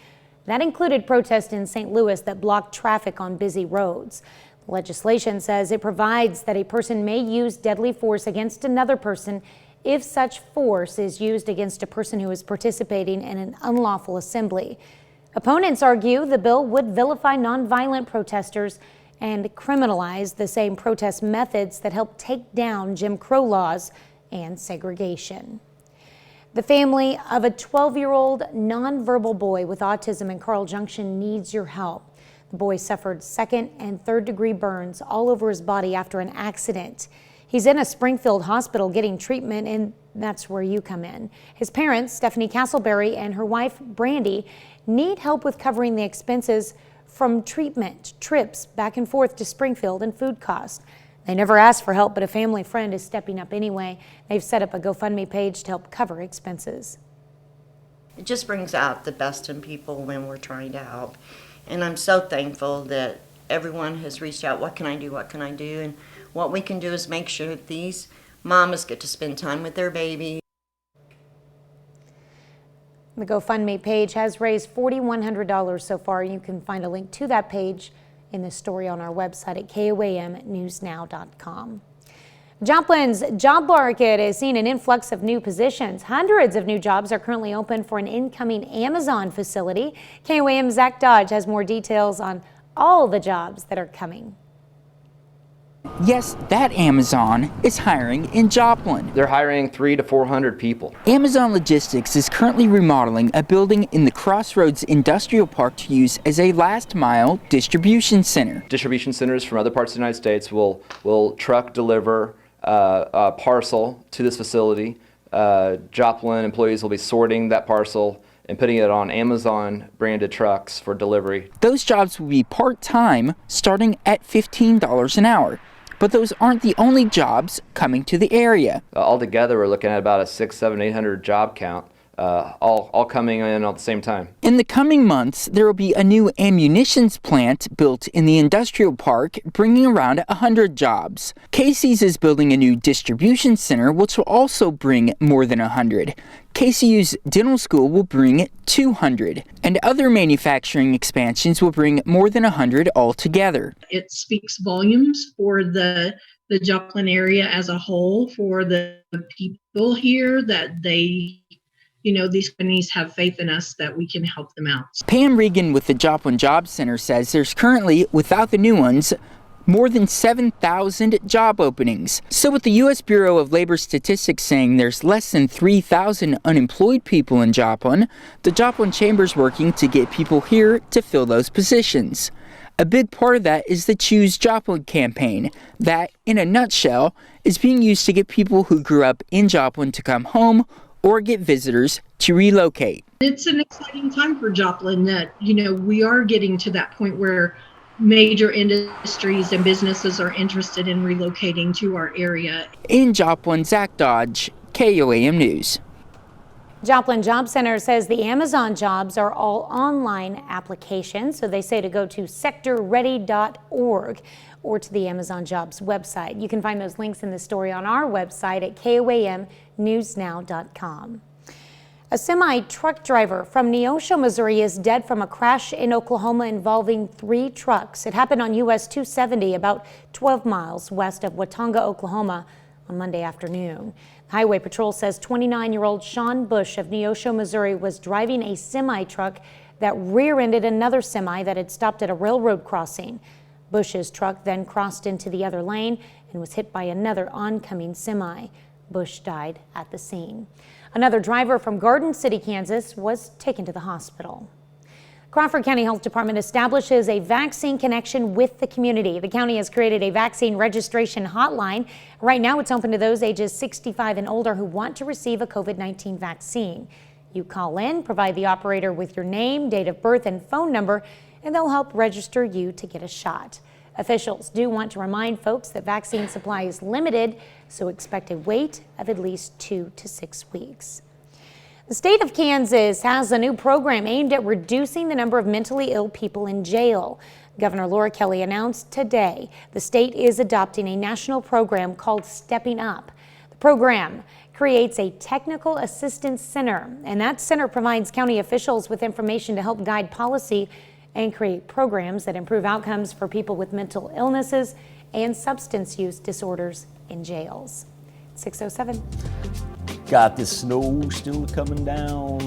S10: That included protests in St. Louis that blocked traffic on busy roads. Legislation says it provides that a person may use deadly force against another person if such force is used against a person who is participating in an unlawful assembly. Opponents argue the bill would vilify nonviolent protesters and criminalize the same protest methods that help take down Jim Crow laws and segregation. The family of a 12-year-old nonverbal boy with autism in Carl Junction needs your help. The boy suffered second and third degree burns all over his body after an accident. He's in a Springfield hospital getting treatment, and that's where you come in. His parents, Stephanie Castleberry and her wife, Brandy, need help with covering the expenses from treatment, trips back and forth to Springfield, and food costs. They never asked for help, but a family friend is stepping up anyway. They've set up a GoFundMe page to help cover expenses.
S20: It just brings out the best in people when we're trying to help. And I'm so thankful that everyone has reached out. What can I do? What can I do? And what we can do is make sure that these mamas get to spend time with their baby.
S10: The GoFundMe page has raised $4,100 so far. You can find a link to that page in this story on our website at koamnewsnow.com. Joplin's job market is seeing an influx of new positions. Hundreds of new jobs are currently open for an incoming Amazon facility. KOAM's Zach Dodge has more details on all the jobs that are coming.
S21: Yes, that Amazon is hiring in Joplin.
S3: They're hiring 300 to 400 people.
S21: Amazon Logistics is currently remodeling a building in the Crossroads Industrial Park to use as a last-mile distribution center.
S3: Distribution centers from other parts of the United States will truck deliver a parcel to this facility. Joplin employees will be sorting that parcel and putting it on Amazon branded trucks for delivery.
S21: Those jobs will be part-time, starting at $15 an hour. But those aren't the only jobs coming to the area.
S3: Altogether, we're looking at about a 600, 700, 800 job count, all coming in at the same time.
S21: In the coming months, there will be a new ammunitions plant built in the industrial park, bringing around 100 jobs. Casey's is building a new distribution center, which will also bring more than 100. KCU's dental school will bring 200, and other manufacturing expansions will bring more than 100 altogether.
S4: It speaks volumes for the Joplin area as a whole, for the people here, that they, these companies have faith in us that we can help them out.
S21: Pam Regan with the Joplin Job Center says there's currently, without the new ones, more than 7,000 job openings. So with the U.S. Bureau of Labor Statistics saying there's less than 3,000 unemployed people in Joplin, the Joplin Chamber's working to get people here to fill those positions. A big part of that is the Choose Joplin campaign that, in a nutshell, is being used to get people who grew up in Joplin to come home or get visitors to relocate.
S4: It's an exciting time for Joplin that, we are getting to that point where major industries and businesses are interested in relocating to our area.
S21: In Joplin, Zach Dodge, KOAM News.
S10: Joplin Job Center says the Amazon jobs are all online applications, so they say to go to sectorready.org or to the Amazon Jobs website. You can find those links in the story on our website at koamnewsnow.com. A semi-truck driver from Neosho, Missouri is dead from a crash in Oklahoma involving 3 trucks. It happened on US 270 about 12 miles west of Watonga, Oklahoma on Monday afternoon. Highway Patrol says 29-year-old Sean Bush of Neosho, Missouri was driving a semi-truck that rear-ended another semi that had stopped at a railroad crossing. Bush's truck then crossed into the other lane and was hit by another oncoming semi. Bush died at the scene. Another driver from Garden City, Kansas, was taken to the hospital. Crawford County Health Department establishes a vaccine connection with the community. The county has created a vaccine registration hotline. Right now, it's open to those ages 65 and older who want to receive a COVID-19 vaccine. You call in, provide the operator with your name, date of birth, and phone number, and they'll help register you to get a shot. Officials do want to remind folks that vaccine supply is limited, so expect a wait of at least 2 to 6 weeks. The state of Kansas has a new program aimed at reducing the number of mentally ill people in jail. Governor Laura Kelly announced today the state is adopting a national program called Stepping Up. The program creates a technical assistance center, and that center provides county officials with information to help guide policy and create programs that improve outcomes for people with mental illnesses and substance use disorders in jails. 6:07.
S2: Got the snow still coming down.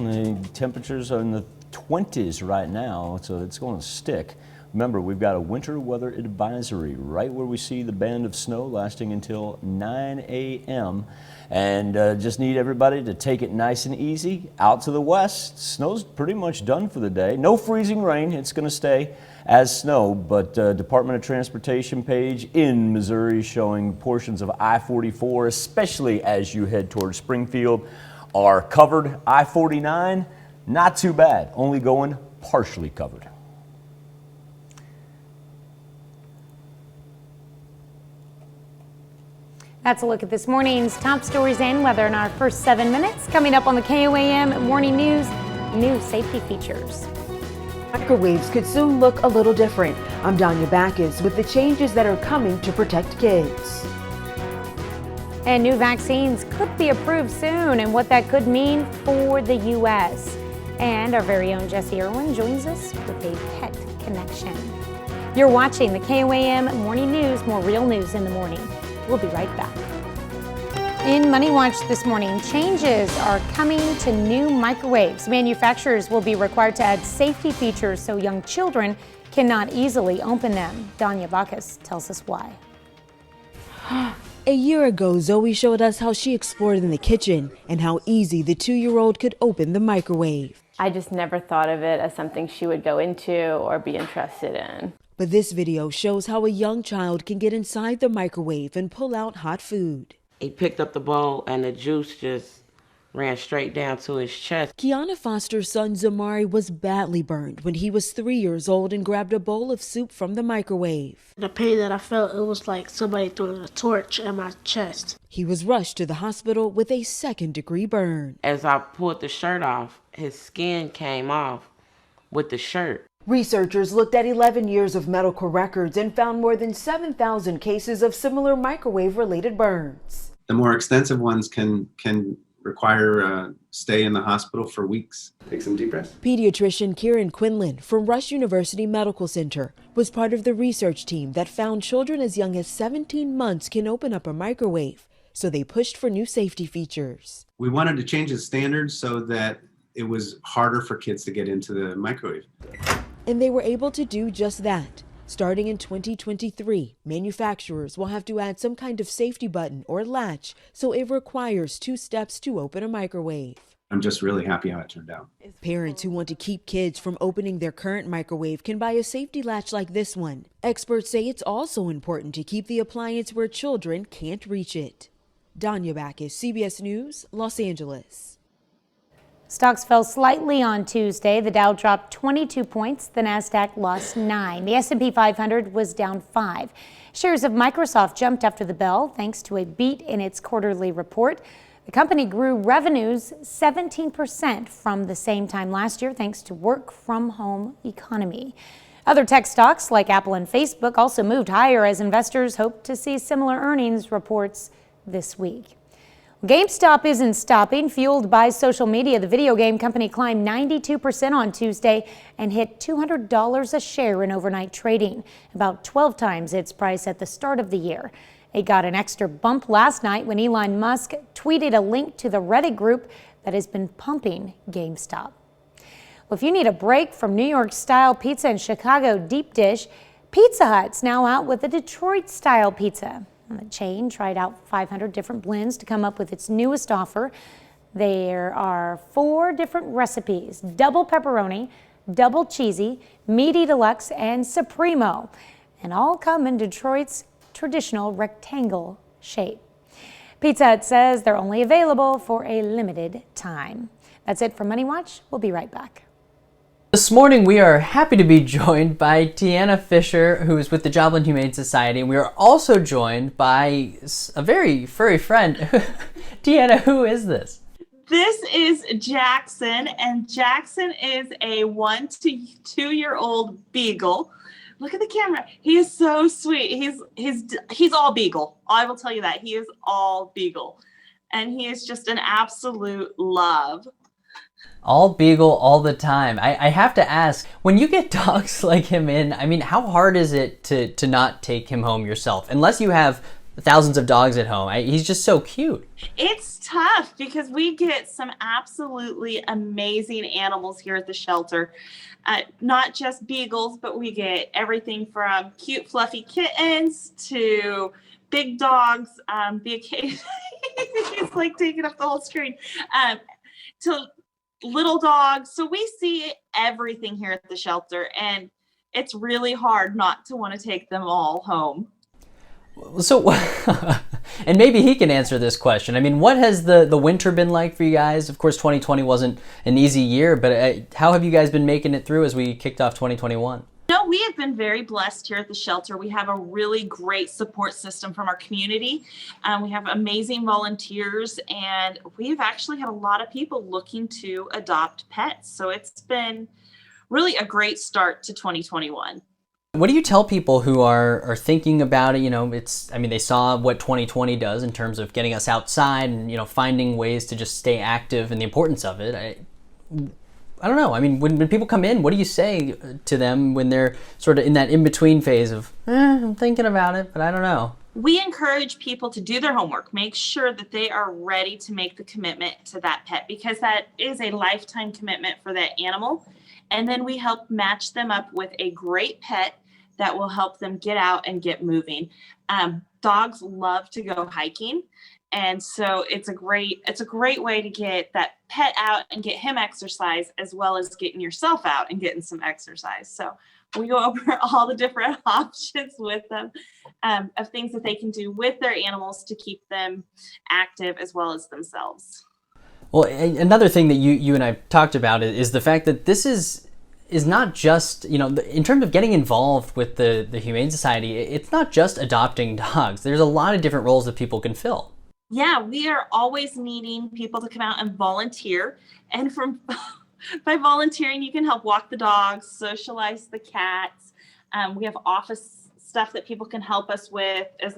S2: The temperatures are in the 20s right now, so it's going to stick. Remember, we've got a winter weather advisory right where we see the band of snow lasting until 9 a.m. And just need everybody to take it nice and easy. Out to the west, snow's pretty much done for the day. No freezing rain, it's going to stay as snow, but Department of Transportation page in Missouri showing portions of I-44, especially as you head towards Springfield, are covered. I-49, not too bad, only going partially covered.
S10: That's a look at this morning's top stories and weather in our first 7 minutes. Coming up on the KOAM Morning News, new safety features.
S5: Microwaves could soon look a little different. I'm Danya Backus with the changes that are coming to protect kids.
S10: And new vaccines could be approved soon and what that could mean for the U.S. And our very own Jesse Irwin joins us with a pet connection. You're watching the KOAM Morning News, more real news in the morning. We'll be right back. In Money Watch this morning, changes are coming to new microwaves. Manufacturers will be required to add safety features so young children cannot easily open them. Danya Backus tells us why.
S22: A year ago, Zoe showed us how she explored in the kitchen and how easy the 2-year-old could open the microwave.
S23: I just never thought of it as something she would go into or be interested in.
S22: But this video shows how a young child can get inside the microwave and pull out hot food.
S24: He picked up the bowl and the juice just ran straight down to his chest.
S22: Kiana Foster's son Zamari was badly burned when he was 3 years old and grabbed a bowl of soup from the microwave.
S25: The pain that I felt, it was like somebody throwing a torch at my chest.
S22: He was rushed to the hospital with a second-degree burn.
S24: As I pulled the shirt off, his skin came off with the shirt.
S5: Researchers looked at 11 years of medical records and found more than 7,000 cases of similar microwave-related burns.
S26: The more extensive ones can require stay in the hospital for weeks. Take some deep breaths.
S22: Pediatrician Kieran Quinlan from Rush University Medical Center was part of the research team that found children as young as 17 months can open up a microwave, so they pushed for new safety features.
S26: We wanted to change the standards so that it was harder for kids to get into the microwave.
S22: And they were able to do just that. Starting in 2023, manufacturers will have to add some kind of safety button or latch, so it requires 2 steps to open a microwave.
S26: I'm just really happy how it turned out.
S22: Parents who want to keep kids from opening their current microwave can buy a safety latch like this one. Experts say it's also important to keep the appliance where children can't reach it. Danya Backus, CBS News, Los Angeles.
S10: Stocks fell slightly on Tuesday. The Dow dropped 22 points. The Nasdaq lost 9. The S&P 500 was down 5. Shares of Microsoft jumped after the bell thanks to a beat in its quarterly report. The company grew revenues 17% from the same time last year thanks to work-from-home economy. Other tech stocks like Apple and Facebook also moved higher as investors hope to see similar earnings reports this week. GameStop isn't stopping. Fueled by social media, the video game company climbed 92% on Tuesday and hit $200 a share in overnight trading, about 12 times its price at the start of the year. It got an extra bump last night when Elon Musk tweeted a link to the Reddit group that has been pumping GameStop. Well, if you need a break from New York-style pizza and Chicago deep dish, Pizza Hut's now out with a Detroit-style pizza. The chain tried out 500 different blends to come up with its newest offer. There are 4 different recipes: double pepperoni, double cheesy, meaty deluxe, and supremo, and all come in Detroit's traditional rectangle shape. Pizza Hut says they're only available for a limited time. That's it from Money Watch. We'll be right back.
S6: This morning, we are happy to be joined by Tiana Fisher, who is with the Joplin Humane Society, and we are also joined by a very furry friend. Tiana, who is this?
S7: This is Jackson, and Jackson is a 1 to 2 year old beagle. Look at the camera. He is so sweet. He's all beagle. I will tell you that. He is all beagle, and he is just an absolute love.
S6: All beagle all the time. I have to ask, when you get dogs like him in, I mean, how hard is it to not take him home yourself? Unless you have thousands of dogs at home. He's just so cute.
S7: It's tough because we get some absolutely amazing animals here at the shelter. Not just beagles, but we get everything from cute fluffy kittens to big dogs. The occasion, it's like taking up the whole screen. To little dogs. So we see everything here at the shelter, and it's really hard not to want to take them all home.
S6: So, and maybe he can answer this question. I mean, what has the winter been like for you guys? Of course, 2020 wasn't an easy year, but how have you guys been making it through as we kicked off 2021?
S7: No, we have been very blessed here at the shelter. We have a really great support system from our community. We have amazing volunteers, and we've actually had a lot of people looking to adopt pets. So it's been really a great start to 2021.
S6: What do you tell people who are thinking about it? You know, they saw what 2020 does in terms of getting us outside and, finding ways to just stay active and the importance of it. I don't know. I mean, when people come in, what do you say to them when they're sort of in that in-between phase of, I'm thinking about it, but I don't know?
S7: We encourage people to do their homework, make sure that they are ready to make the commitment to that pet, because that is a lifetime commitment for that animal. And then we help match them up with a great pet that will help them get out and get moving. Dogs love to go hiking. And so it's a great way to get that pet out and get him exercise, as well as getting yourself out and getting some exercise. So we go over all the different options with them of things that they can do with their animals to keep them active as well as themselves.
S6: Well, another thing that you and I talked about is the fact that this is not just, in terms of getting involved with the Humane Society, it's not just adopting dogs. There's a lot of different roles that people can fill.
S7: Yeah, we are always needing people to come out and volunteer. And by volunteering, you can help walk the dogs, socialize the cats. We have office stuff that people can help us with, as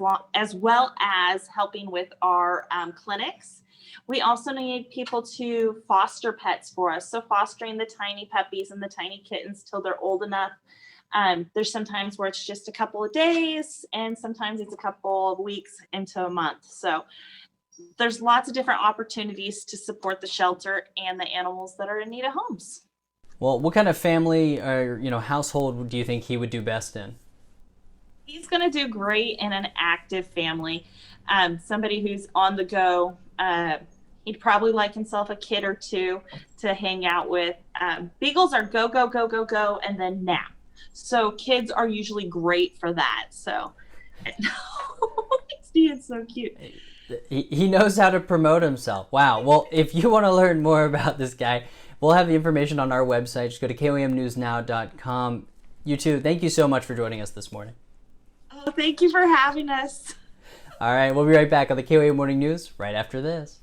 S7: well as helping with our clinics. We also need people to foster pets for us. So fostering the tiny puppies and the tiny kittens till they're old enough. There's sometimes where it's just a couple of days, and sometimes it's a couple of weeks into a month. So there's lots of different opportunities to support the shelter and the animals that are in need of homes.
S6: Well, what kind of family or household do you think he would do best in?
S7: He's going to do great in an active family. Somebody who's on the go. He'd probably like himself a kid or two to hang out with. Beagles are go, go, go, go, go, and then nap. So kids are usually great for that. So he is so cute.
S6: He knows how to promote himself. Wow. Well, if you want to learn more about this guy, we'll have the information on our website. Just go to koamnewsnow.com. You too. Thank you so much for joining us this morning.
S7: Oh, thank you for having us.
S6: All right. We'll be right back on the KOAM Morning News right after this.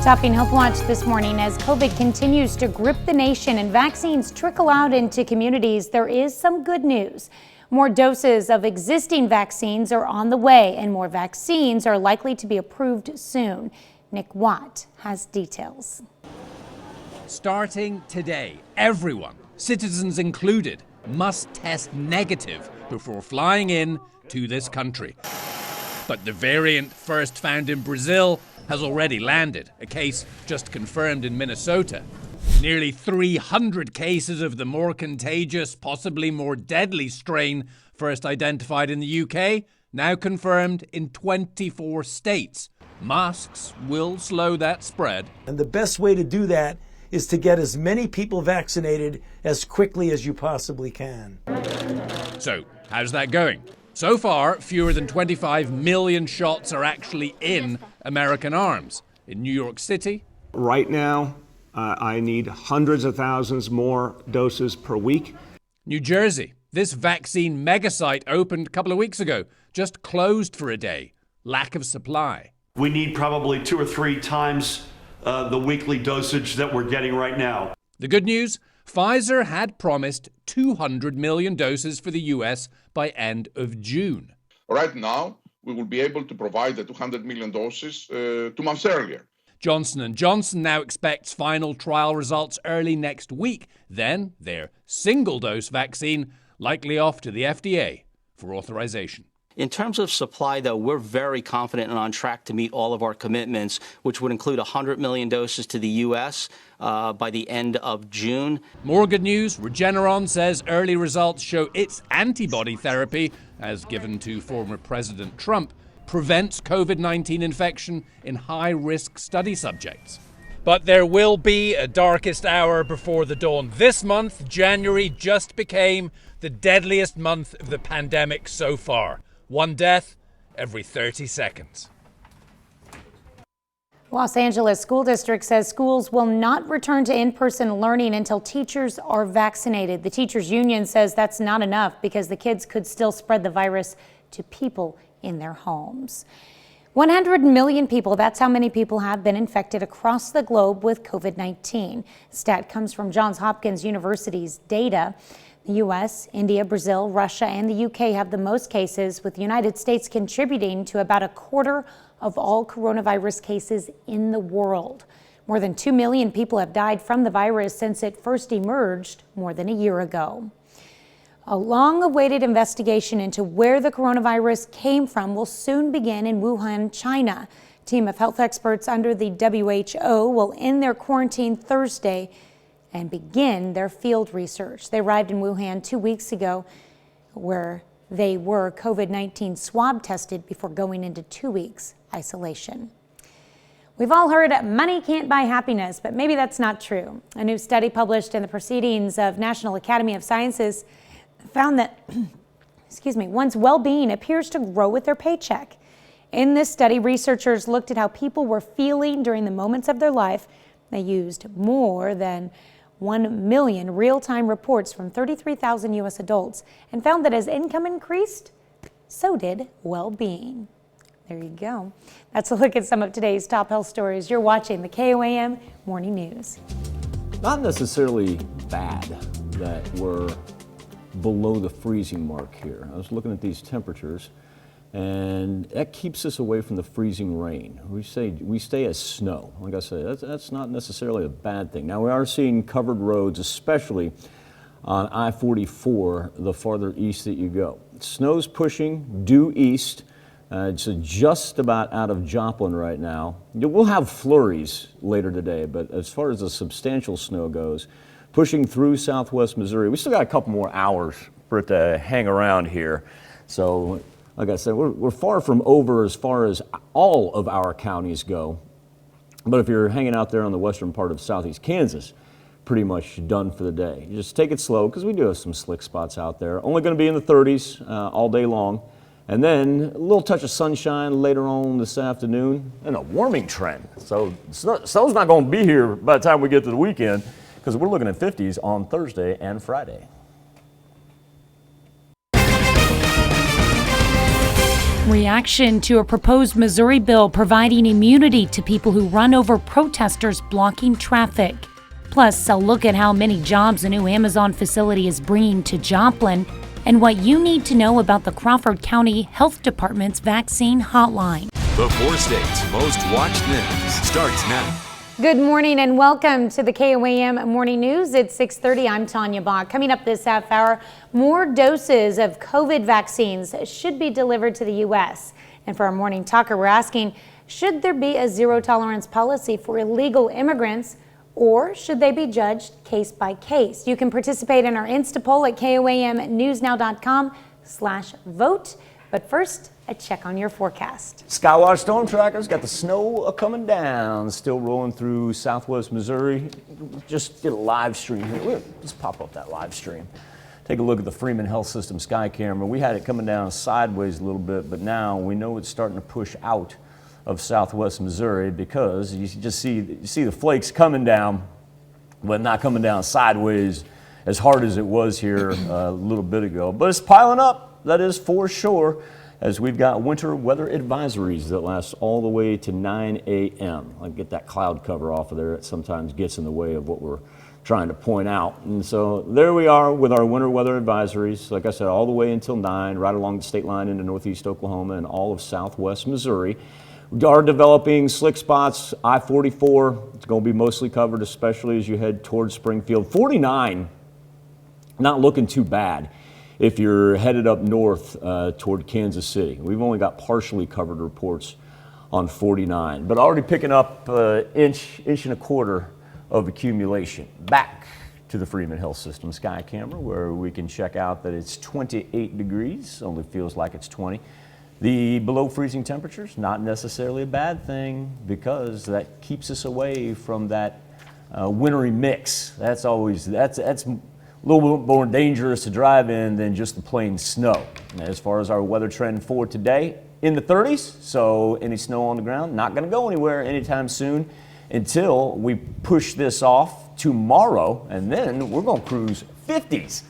S10: Topping Healthwatch this morning, as COVID continues to grip the nation and vaccines trickle out into communities, there is some good news. More doses of existing vaccines are on the way, and more vaccines are likely to be approved soon. Nick Watt has details.
S8: Starting today, everyone, citizens included, must test negative before flying in to this country. But the variant first found in Brazil has already landed, a case just confirmed in Minnesota. Nearly 300 cases of the more contagious, possibly more deadly strain first identified in the UK, now confirmed in 24 states. Masks will slow that spread.
S9: And the best way to do that is to get as many people vaccinated as quickly as you possibly can.
S8: So, how's that going? So far, fewer than 25 million shots are actually in American arms. In New York City,
S11: Right now, I need hundreds of thousands more doses per week.
S8: New Jersey. This vaccine megasite opened a couple of weeks ago, just closed for a day. Lack of supply.
S12: We need probably 2 or 3 times the weekly dosage that we're getting right now.
S8: The good news, Pfizer had promised 200 million doses for the U.S. by end of June.
S13: Right now, we will be able to provide the 200 million doses 2 months earlier.
S8: Johnson & Johnson now expects final trial results early next week. Then their single-dose vaccine likely off to the FDA for authorization.
S14: In terms of supply, though, we're very confident and on track to meet all of our commitments, which would include 100 million doses to the U.S. By the end of June.
S8: More good news. Regeneron says early results show its antibody therapy, as given to former President Trump, prevents COVID-19 infection in high-risk study subjects. But there will be a darkest hour before the dawn. This month, January, just became the deadliest month of the pandemic so far. 1 death every 30 seconds.
S10: Los Angeles School District says schools will not return to in-person learning until teachers are vaccinated. The teachers union says that's not enough because the kids could still spread the virus to people in their homes. 100 million people, that's how many people have been infected across the globe with COVID-19. Stat comes from Johns Hopkins University's data. The U.S., India, Brazil, Russia, and the U.K. have the most cases, with the United States contributing to about a quarter of all coronavirus cases in the world. More than 2 million people have died from the virus since it first emerged more than a year ago. A long-awaited investigation into where the coronavirus came from will soon begin in Wuhan, China. A team of health experts under the WHO will end their quarantine Thursday and begin their field research. They arrived in Wuhan 2 weeks ago, where they were COVID-19 swab tested before going into 2 weeks isolation. We've all heard money can't buy happiness, but maybe that's not true. A new study published in the Proceedings of National Academy of Sciences found that one's well-being appears to grow with their paycheck. In this study, researchers looked at how people were feeling during the moments of their life. They used more than 1 million real-time reports from 33,000 U.S. adults and found that as income increased, so did well-being. There you go. That's a look at some of today's top health stories. You're watching the KOAM Morning News.
S2: Not necessarily bad that we're below the freezing mark here. I was looking at these temperatures, and that keeps us away from the freezing rain. We stay as snow. Like I said, that's not necessarily a bad thing. Now, we are seeing covered roads, especially on I-44, the farther east that you go. Snow's pushing due east. It's just about out of Joplin right now. We'll have flurries later today, but as far as the substantial snow goes, pushing through southwest Missouri, we still got a couple more hours for it to hang around here. So, like I said, we're far from over as far as all of our counties go. But if you're hanging out there on the western part of southeast Kansas, pretty much done for the day. You just take it slow, because we do have some slick spots out there. Only going to be in the 30s all day long. And then a little touch of sunshine later on this afternoon and a warming trend. So snow's not going to be here by the time we get to the weekend, because we're looking at 50s on Thursday and Friday.
S10: Reaction to a proposed Missouri bill providing immunity to people who run over protesters blocking traffic. Plus, a look at how many jobs a new Amazon facility is bringing to Joplin, and what you need to know about the Crawford County Health Department's vaccine hotline.
S1: The 4 states' most watched news starts now.
S10: Good morning and welcome to the KOAM Morning News. It's 6:30. I'm Tanya Bach. Coming up this half hour, more doses of COVID vaccines should be delivered to the U.S. And for our morning talker, we're asking, should there be a zero-tolerance policy for illegal immigrants, or should they be judged case by case? You can participate in our Insta poll at KOAMnewsnow.com/vote. But first, a check on your forecast.
S2: Skywatch storm trackers got the snow coming down, still rolling through southwest Missouri. Just did a live stream here. Let's pop up that live stream. Take a look at the Freeman Health System sky camera. We had it coming down sideways a little bit, but now we know it's starting to push out of southwest Missouri, because you see the flakes coming down, but not coming down sideways as hard as it was here a little bit ago. But it's piling up, that is for sure, as we've got winter weather advisories that last all the way to 9 a.m. I'll get that cloud cover off of there. It sometimes gets in the way of what we're trying to point out. And so there we are with our winter weather advisories, like I said, all the way until 9, right along the state line into northeast Oklahoma and all of southwest Missouri. We are developing slick spots. I-44, it's going to be mostly covered, especially as you head towards Springfield. 49, not looking too bad if you're headed up north toward Kansas City. We've only got partially covered reports on 49, but already picking up inch and a quarter of accumulation. Back to the Freeman Health System sky camera, where we can check out that it's 28 degrees, only feels like it's 20. The below freezing temperatures, not necessarily a bad thing, because that keeps us away from that wintry mix. That's a little bit more dangerous to drive in than just the plain snow. As far as our weather trend for today, in the 30s, so any snow on the ground, not going to go anywhere anytime soon until we push this off tomorrow, and then we're going to cruise 50s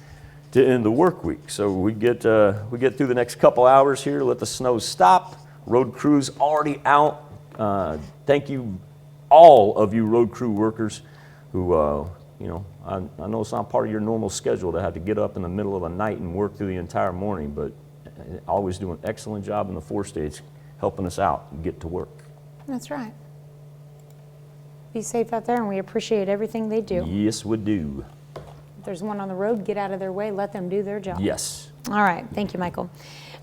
S2: to end the work week. So we get through the next couple hours here, let the snow stop. Road crews already out. Thank you, all of you road crew workers who, I know it's not part of your normal schedule to have to get up in the middle of the night and work through the entire morning, but always do an excellent job in the 4 states helping us out and get to work.
S10: That's right. Be safe out there, and we appreciate everything they do.
S2: Yes, we do.
S10: If there's one on the road, get out of their way, let them do their job.
S2: Yes.
S10: All right, thank you, Michael.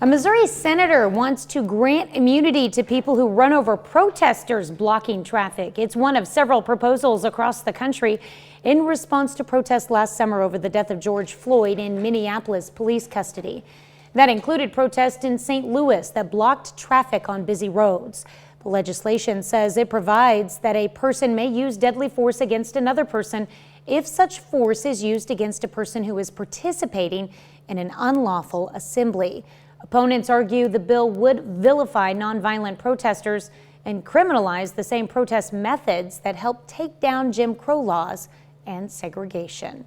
S10: A Missouri senator wants to grant immunity to people who run over protesters blocking traffic. It's one of several proposals across the country in response to protests last summer over the death of George Floyd in Minneapolis police custody. That included protests in St. Louis that blocked traffic on busy roads. The legislation says it provides that a person may use deadly force against another person if such force is used against a person who is participating in an unlawful assembly. Opponents argue the bill would vilify nonviolent protesters and criminalize the same protest methods that helped take down Jim Crow laws and segregation.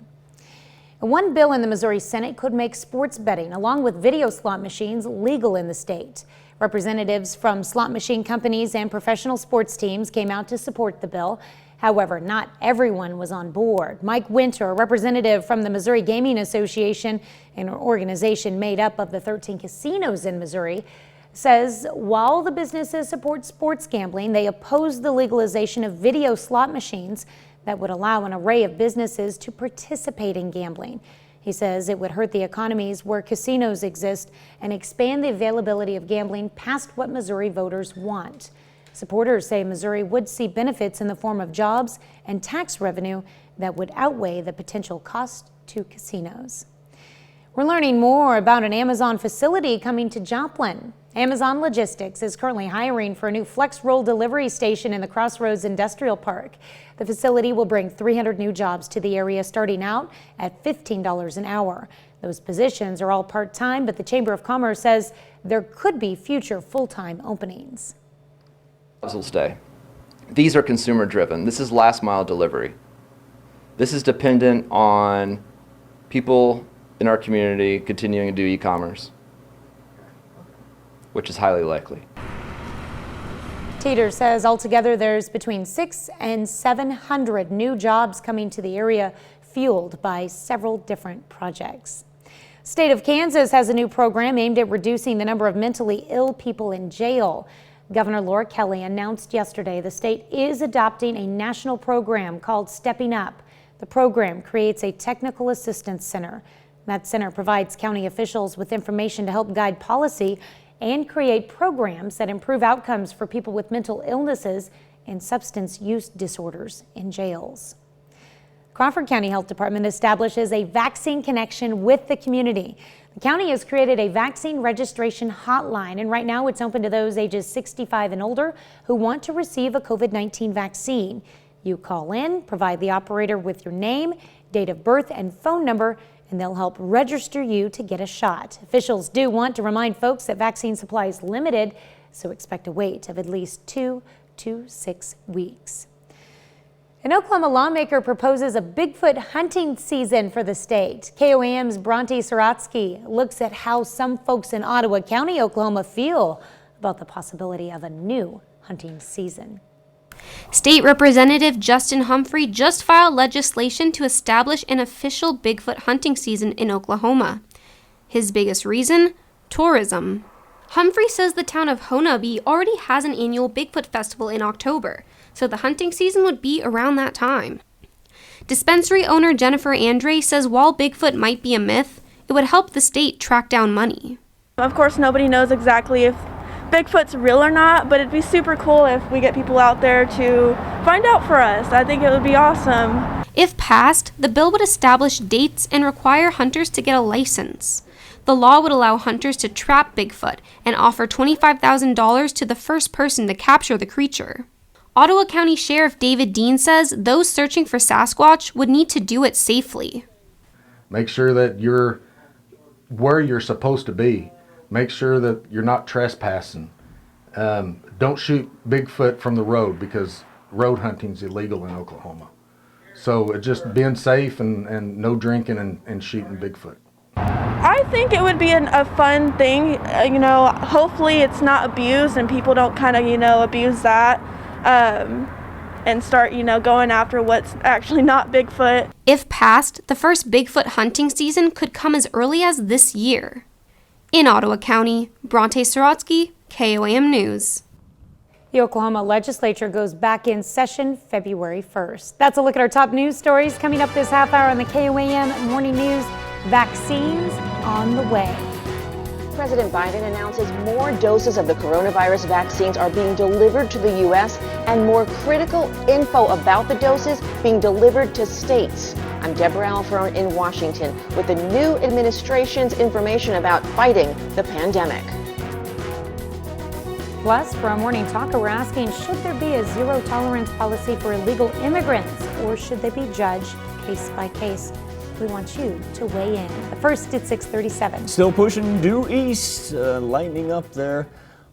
S10: One bill in the Missouri Senate could make sports betting, along with video slot machines, legal in the state. Representatives from slot machine companies and professional sports teams came out to support the bill. However, not everyone was on board. Mike Winter, a representative from the Missouri Gaming Association, an organization made up of the 13 casinos in Missouri, says while the businesses support sports gambling, they oppose the legalization of video slot machines that would allow an array of businesses to participate in gambling. He says it would hurt the economies where casinos exist and expand the availability of gambling past what Missouri voters want. Supporters say Missouri would see benefits in the form of jobs and tax revenue that would outweigh the potential cost to casinos. We're learning more about an Amazon facility coming to Joplin. Amazon Logistics is currently hiring for a new flex roll delivery station in the Crossroads Industrial Park. The facility will bring 300 new jobs to the area, starting out at $15 an hour. Those positions are all part-time, but the Chamber of Commerce says there could be future full-time openings.
S3: Will stay. These are consumer driven. This is last mile delivery. This is dependent on people in our community continuing to do e-commerce, which is highly likely.
S10: Teeter says altogether there's between 600 and 700 new jobs coming to the area, fueled by several different projects. State of Kansas has a new program aimed at reducing the number of mentally ill people in jail. Governor Laura Kelly announced yesterday the state is adopting a national program called Stepping Up. The program creates a technical assistance center. That center provides county officials with information to help guide policy and create programs that improve outcomes for people with mental illnesses and substance use disorders in jails. Crawford County Health Department establishes a vaccine connection with the community. The county has created a vaccine registration hotline, and right now it's open to those ages 65 and older who want to receive a COVID-19 vaccine. You call in, provide the operator with your name, date of birth, and phone number, and they'll help register you to get a shot. Officials do want to remind folks that vaccine supply is limited. so expect a wait of at least 2 to 6 weeks. An Oklahoma lawmaker proposes a Bigfoot hunting season for the state. KOAM's Bronte Saratsky looks at how some folks in Ottawa County, Oklahoma feel about the possibility of a new hunting season.
S15: State Representative Justin Humphrey just filed legislation to establish an official Bigfoot hunting season in Oklahoma. His biggest reason? Tourism. Humphrey says the town of Honaby already has an annual Bigfoot festival in October, so the hunting season would be around that time. Dispensary owner Jennifer Andre says while Bigfoot might be a myth, it would help the state track down money.
S16: Of course, nobody knows exactly if Bigfoot's real or not, but it'd be super cool if we get people out there to find out for us. I think it would be awesome.
S15: If passed, the bill would establish dates and require hunters to get a license. The law would allow hunters to trap Bigfoot and offer $25,000 to the first person to capture the creature. Ottawa County Sheriff David Dean says those searching for Sasquatch would need to do it safely.
S17: Make sure that you're where you're supposed to be. Make sure that you're not trespassing. Don't shoot Bigfoot from the road because road hunting is illegal in Oklahoma. So just being safe and no drinking and shooting Bigfoot.
S16: I think it would be a fun thing, hopefully it's not abused and people don't kind of, abuse that and start, going after what's actually not Bigfoot.
S15: If passed, the first Bigfoot hunting season could come as early as this year. In Ottawa County, Bronte Saratsky, KOAM News.
S10: The Oklahoma legislature goes back in session February 1st. That's a look at our top news stories coming up this half hour on the KOAM Morning News. Vaccines on the way.
S18: President Biden announces more doses of the coronavirus vaccines are being delivered to the U.S. and more critical info about the doses being delivered to states. I'm Deborah Alfaro in Washington with the new administration's information about fighting the pandemic.
S10: Plus, for our morning talker, we're asking, should there be a zero tolerance policy for illegal immigrants, or should they be judged case by case? We want you to weigh in. But first, it's 6:37.
S2: Still pushing due east, lightening up there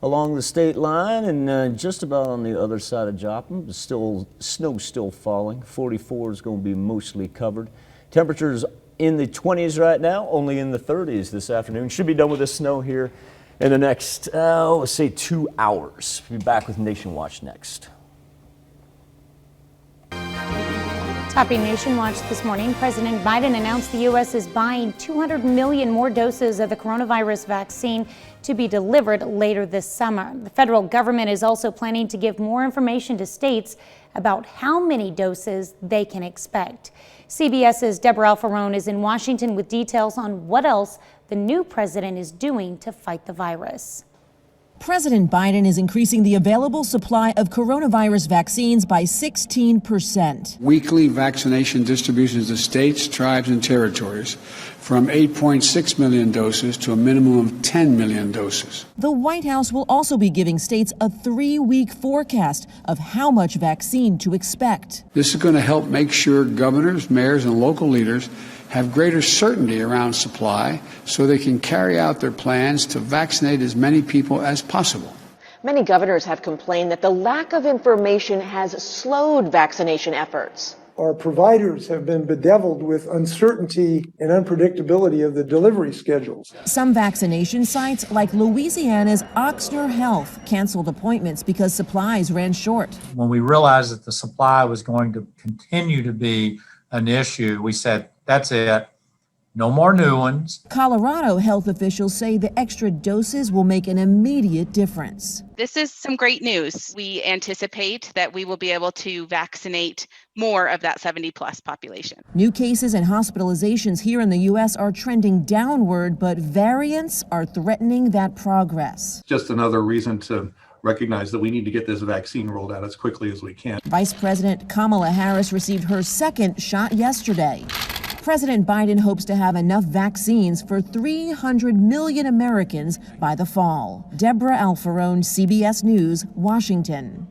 S2: along the state line and just about on the other side of Joplin. Snow still falling. 44 is going to be mostly covered. Temperatures in the 20s right now, only in the 30s this afternoon. Should be done with the snow here in the next, let's say 2 hours. We'll be back with Nation Watch next.
S10: Topping Nation Watch this morning, President Biden announced the U.S. is buying 200 million more doses of the coronavirus vaccine to be delivered later this summer. The federal government is also planning to give more information to states about how many doses they can expect. CBS's Deborah Alfaro is in Washington with details on what else the new president is doing to fight the virus.
S19: President Biden is increasing the available supply of coronavirus vaccines by 16%.
S20: Weekly vaccination distributions to states, tribes, and territories from 8.6 million doses to a minimum of 10 million doses.
S19: The White House will also be giving states a 3-week forecast of how much vaccine to expect.
S20: This is going to help make sure governors, mayors, and local leaders have greater certainty around supply so they can carry out their plans to vaccinate as many people as possible.
S18: Many governors have complained that the lack of information has slowed vaccination efforts.
S27: Our providers have been bedeviled with uncertainty and unpredictability of the delivery schedules.
S19: Some vaccination sites, like Louisiana's Oxnard Health, canceled appointments because supplies ran short.
S28: When we realized that the supply was going to continue to be an issue, we said, that's it. No more new ones.
S19: Colorado health officials say the extra doses will make an immediate difference.
S29: This is some great news. We anticipate that we will be able to vaccinate more of that 70-plus population.
S19: New cases and hospitalizations here in the U.S. are trending downward, but variants are threatening that progress.
S30: Just another reason to recognize that we need to get this vaccine rolled out as quickly as we can.
S19: Vice President Kamala Harris received her second shot yesterday. President Biden hopes to have enough vaccines for 300 million Americans by the fall. Deborah Alfaro, CBS News, Washington.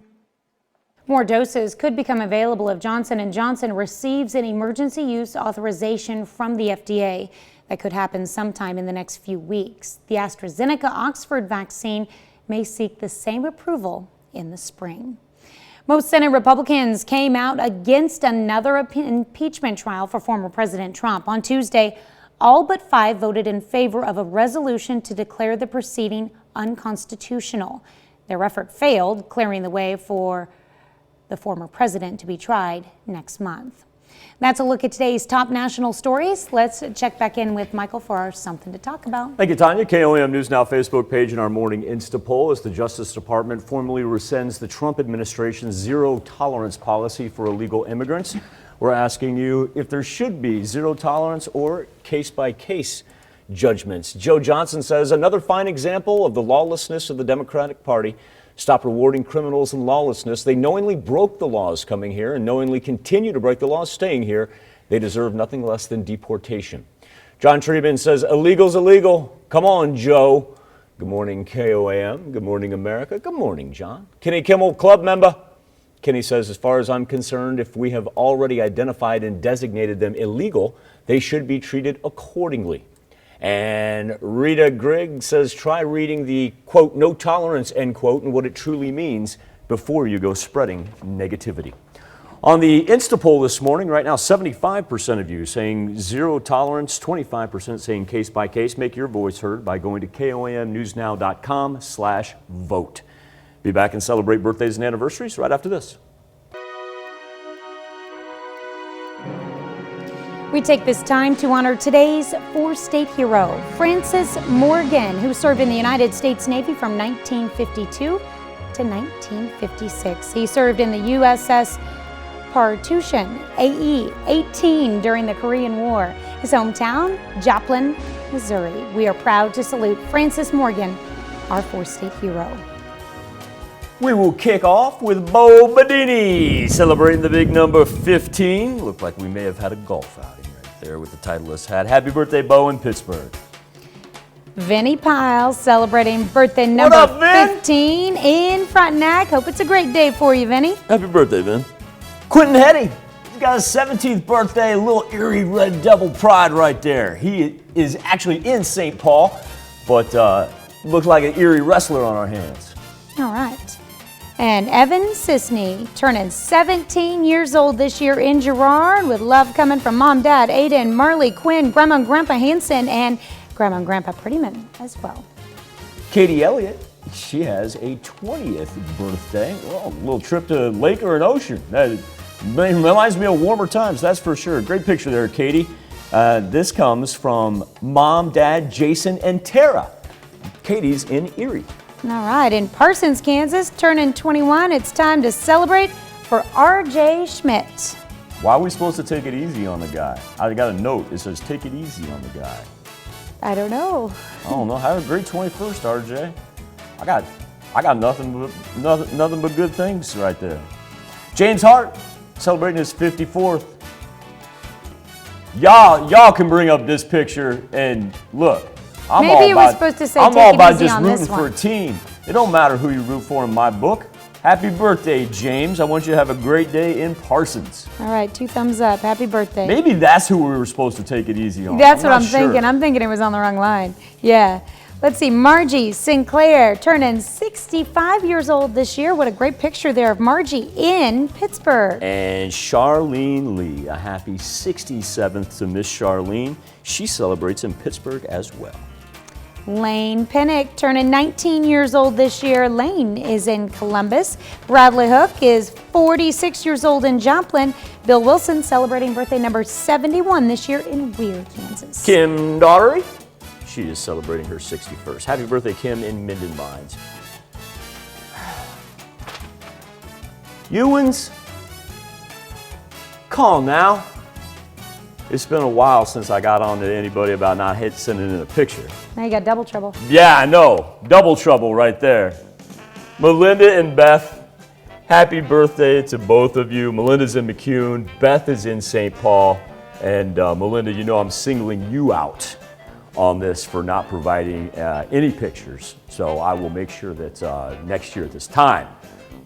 S10: More doses could become available if Johnson & Johnson receives an emergency use authorization from the FDA. That could happen sometime in the next few weeks. The AstraZeneca Oxford vaccine may seek the same approval in the spring. Most Senate Republicans came out against another impeachment trial for former President Trump. On Tuesday, all but 5 voted in favor of a resolution to declare the proceeding unconstitutional. Their effort failed, clearing the way for the former president to be tried next month. That's a look at today's top national stories. Let's check back in with Michael for our Something to Talk About.
S2: Thank you, Tanya. KOAM News Now Facebook page and our morning Insta poll as the Justice Department formally rescinds the Trump administration's zero tolerance policy for illegal immigrants. We're asking you if there should be zero tolerance or case-by-case judgments. Joe Johnson says another fine example of the lawlessness of the Democratic Party. Stop rewarding criminals and lawlessness. They knowingly broke the laws coming here and knowingly continue to break the laws staying here. They deserve nothing less than deportation. John Treeben says illegal's illegal. Come on, Joe. Good morning, KOAM. Good morning, America. Good morning, John. Kenny Kimmel, club member. Kenny says, as far as I'm concerned, if we have already identified and designated them illegal, they should be treated accordingly. And Rita Grigg says, try reading the, quote, no tolerance, end quote, and what it truly means before you go spreading negativity. On the Insta poll this morning, right now, 75% of you saying zero tolerance, 25% saying case by case. Make your voice heard by going to KOAMnewsnow.com/vote. Be back and celebrate birthdays and anniversaries right after this.
S10: We take this time to honor today's four-state hero, Francis Morgan, who served in the United States Navy from 1952 to 1956. He served in the USS Parturition AE-18 during the Korean War. His hometown, Joplin, Missouri. We are proud to salute Francis Morgan, our four-state hero.
S2: We will kick off with Bo Badini, celebrating the big number 15. Looked like we may have had a golf outing right there with the Titleist hat. Happy birthday, Bo, in Pittsburgh.
S10: Vinny Piles celebrating birthday number 15 in Frontenac. Hope it's a great day for you, Vinny.
S2: Happy birthday, Vin. Quentin Hetty, he's got his 17th birthday, a little Erie Red Devil pride right there. He is actually in St. Paul, but looks like an Erie wrestler on our hands.
S10: All right. And Evan Sisney turning 17 years old this year in Girard, with love coming from Mom, Dad, Aiden, Marley, Quinn, Grandma and Grandpa Hansen, and Grandma and Grandpa Prettyman as well.
S2: Katie Elliott, she has a 20th birthday. Well, a little trip to lake or an ocean. That reminds me of warmer times, that's for sure. Great picture there, Katie. This comes from Mom, Dad, Jason, and Tara. Katie's in Erie.
S10: All right, in Parsons, Kansas, turning 21, it's time to celebrate for R.J. Schmidt.
S2: Why are we supposed to take it easy on the guy? I got a note. It says, take it easy on the guy.
S10: I don't know.
S2: I don't know. Have a great 21st, R.J. I got nothing but good things right there. James Hart, celebrating his 54th. Y'all can bring up this picture and look.
S10: Maybe you were supposed to say
S2: I'm all
S10: take
S2: about
S10: it easy
S2: just
S10: on
S2: rooting
S10: this
S2: for a
S10: one.
S2: team. It don't matter who you root for in my book. Happy birthday, James. I want you to have a great day in Parsons.
S10: All right, 2 thumbs up. Happy birthday.
S2: Maybe that's who we were supposed to take it easy on.
S10: That's what I'm
S2: not sure.
S10: thinking. I'm thinking it was on the wrong line. Yeah. Let's see, Margie Sinclair turning 65 years old this year. What a great picture there of Margie in Pittsburgh.
S2: And Charlene Lee, a happy 67th to Miss Charlene. She celebrates in Pittsburgh as well.
S10: Lane Pinnock turning 19 years old this year. Lane is in Columbus. Bradley Hook is 46 years old in Joplin. Bill Wilson celebrating birthday number 71 this year in Weir, Kansas.
S2: Kim Daughtery, she is celebrating her 61st. Happy birthday, Kim, in Minden Mines. Ewans, call now. It's been a while since I got on to anybody about not sending in a picture.
S10: Now you got double trouble.
S2: Yeah, I know. Double trouble right there. Melinda and Beth, happy birthday to both of you. Melinda's in McCune. Beth is in St. Paul. And Melinda, you know I'm singling you out on this for not providing any pictures. So I will make sure that next year at this time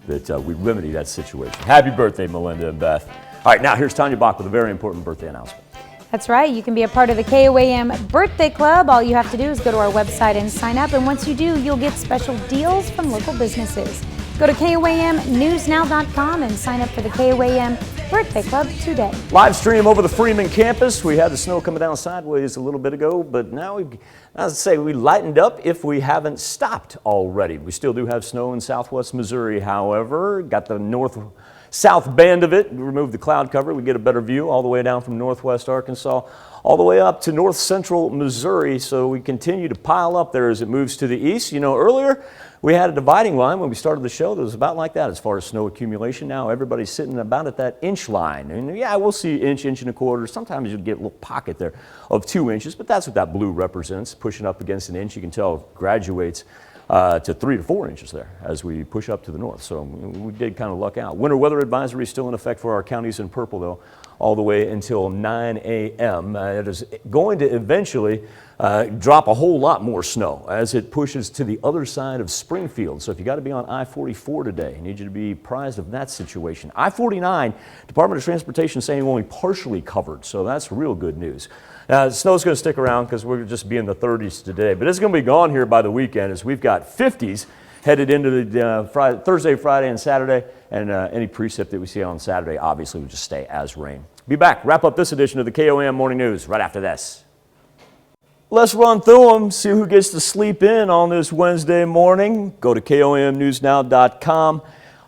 S2: that we remedy that situation. Happy birthday, Melinda and Beth. All right, now here's Tanya Bach with a very important birthday announcement.
S10: That's right. You can be a part of the KOAM Birthday Club. All you have to do is go to our website and sign up. And once you do, you'll get special deals from local businesses. Go to KOAMnewsnow.com and sign up for the KOAM Birthday Club today.
S2: Live stream over the Freeman campus. We had the snow coming down sideways a litlittle bit ago, but now we lightened up if we haven't stopped already. We still do have snow in southwest Missouri, however. Got the south band of it. We removed the cloud cover. We get a better view all the way down from northwest Arkansas all the way up to north central Missouri. So we continue to pile up there as it moves to the east. You know, earlier we had a dividing line when we started the show that was about like that as far as snow accumulation. Now everybody's sitting about at that inch line. And yeah, we'll see inch and a quarter. Sometimes you'll get a little pocket there of 2 inches, but that's what that blue represents. Pushing up against an inch, you can tell it graduates to 3 to 4 inches there as we push up to the north. So we did kind of luck out. Winter weather advisory is still in effect for our counties in purple, though, all the way until 9 a.m. It is going to eventually drop a whole lot more snow as it pushes to the other side of Springfield. So if you got to be on I-44 today, I need you to be apprised of that situation. I-49, Department of Transportation saying only partially covered, so that's real good news. Snow's going to stick around because we're just be in the 30s today, but it's going to be gone here by the weekend as we've got 50s headed into the Thursday, Friday, and Saturday, and any precip that we see on Saturday obviously will just stay as rain. Be back, wrap up this edition of the KOAM Morning News right after this. Let's run through them, see who gets to sleep in on this Wednesday morning. Go to KOAMnewsnow.com.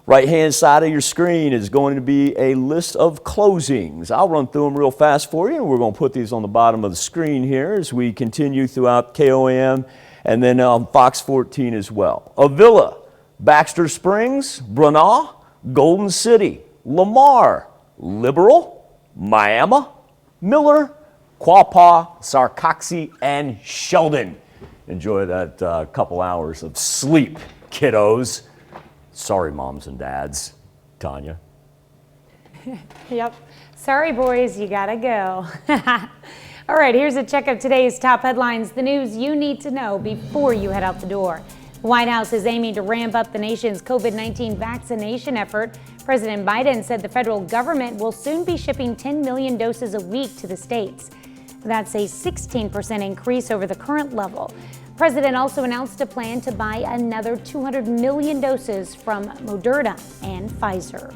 S2: Right-hand side of your screen is going to be a list of closings. I'll run through them real fast for you, and we're going to put these on the bottom of the screen here as we continue throughout KOAM and then on Fox 14 as well. Avila, Baxter Springs, Branaugh, Golden City, Lamar, Liberal, Miami, Miller, Quapaw, Sarcoxy, and Sheldon. Enjoy that couple hours of sleep, kiddos. Sorry, moms and dads. Tanya.
S10: Yep. Sorry, boys, you gotta go. All right, here's a check of today's top headlines, the news you need to know before you head out the door. The White House is aiming to ramp up the nation's COVID-19 vaccination effort. President Biden said the federal government will soon be shipping 10 million doses a week to the states. That's a 16% increase over the current level. The president also announced a plan to buy another 200 million doses from Moderna and Pfizer.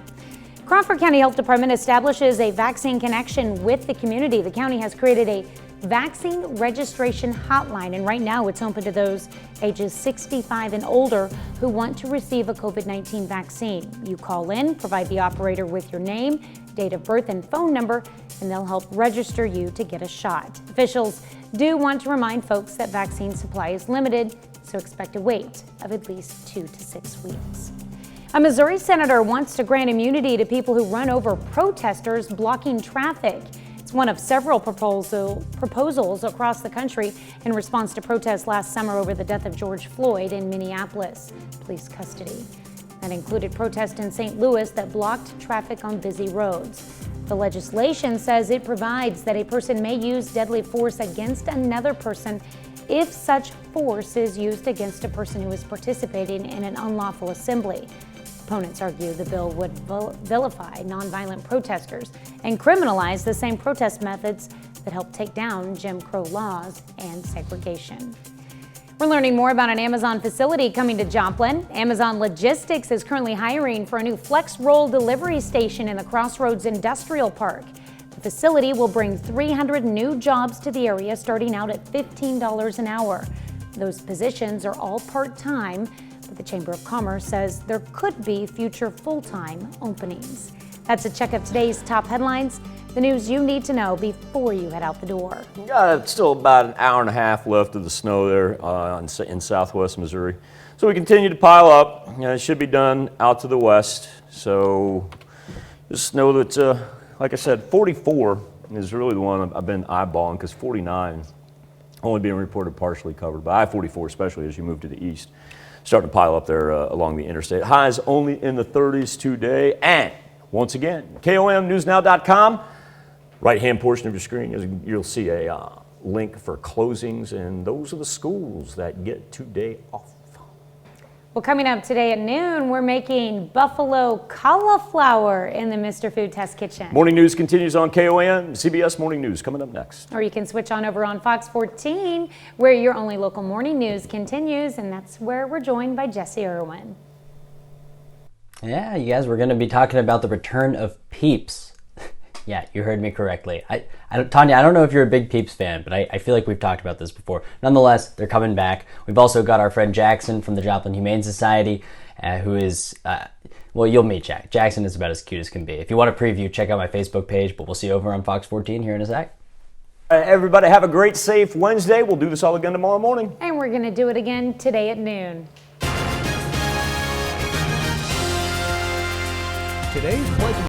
S10: Crawford County Health Department establishes a vaccine connection with the community. The county has created a vaccine registration hotline, and right now it's open to those ages 65 and older who want to receive a COVID-19 vaccine. You call in, provide the operator with your name, date of birth, and phone number, and they'll help register you to get a shot. Officials do want to remind folks that vaccine supply is limited, so expect a wait of at least 2 to 6 weeks. A Missouri senator wants to grant immunity to people who run over protesters blocking traffic. It's one of several proposals across the country in response to protests last summer over the death of George Floyd in Minneapolis police custody. That included protests in St. Louis that blocked traffic on busy roads. The legislation says it provides that a person may use deadly force against another person if such force is used against a person who is participating in an unlawful assembly. Opponents argue the bill would vilify nonviolent protesters and criminalize the same protest methods that help take down Jim Crow laws and segregation. We're learning more about an Amazon facility coming to Joplin. Amazon Logistics is currently hiring for a new flex roll delivery station in the Crossroads Industrial Park. The facility will bring 300 new jobs to the area, starting out at $15 an hour. Those positions are all part-time, but the Chamber of Commerce says there could be future full-time openings. That's a check of today's top headlines, the news you need to know before you head out the door.
S2: Still about an hour and a half left of the snow there in southwest Missouri. So we continue to pile up. It should be done out to the west. So the snow that's, like I said, 44 is really the one I've been eyeballing because 49 only being reported partially covered. But I-44, especially as you move to the east, starting to pile up there along the interstate. Highs only in the 30s today. And once again, KOMnewsnow.com. Right-hand portion of your screen, you'll see a link for closings, and those are the schools that get today off.
S10: Well, coming up today at noon, we're making buffalo cauliflower in the Mr. Food Test Kitchen.
S2: Morning news continues on KOM. CBS Morning News coming up next.
S10: Or you can switch on over on Fox 14, where your only local morning news continues, and that's where we're joined by Jesse Irwin.
S4: Yeah, you guys, we're going to be talking about the return of Peeps. Yeah, you heard me correctly. Tanya, I don't know if you're a big Peeps fan, but I feel like we've talked about this before. Nonetheless, they're coming back. We've also got our friend Jackson from the Joplin Humane Society, who is, well, you'll meet Jack. Jackson is about as cute as can be. If you want a preview, check out my Facebook page, but we'll see you over on Fox 14 here in a sec.
S2: Everybody have a great, safe Wednesday. We'll do this all again tomorrow morning.
S10: And we're going to do it again today at noon.
S1: Today's Pledge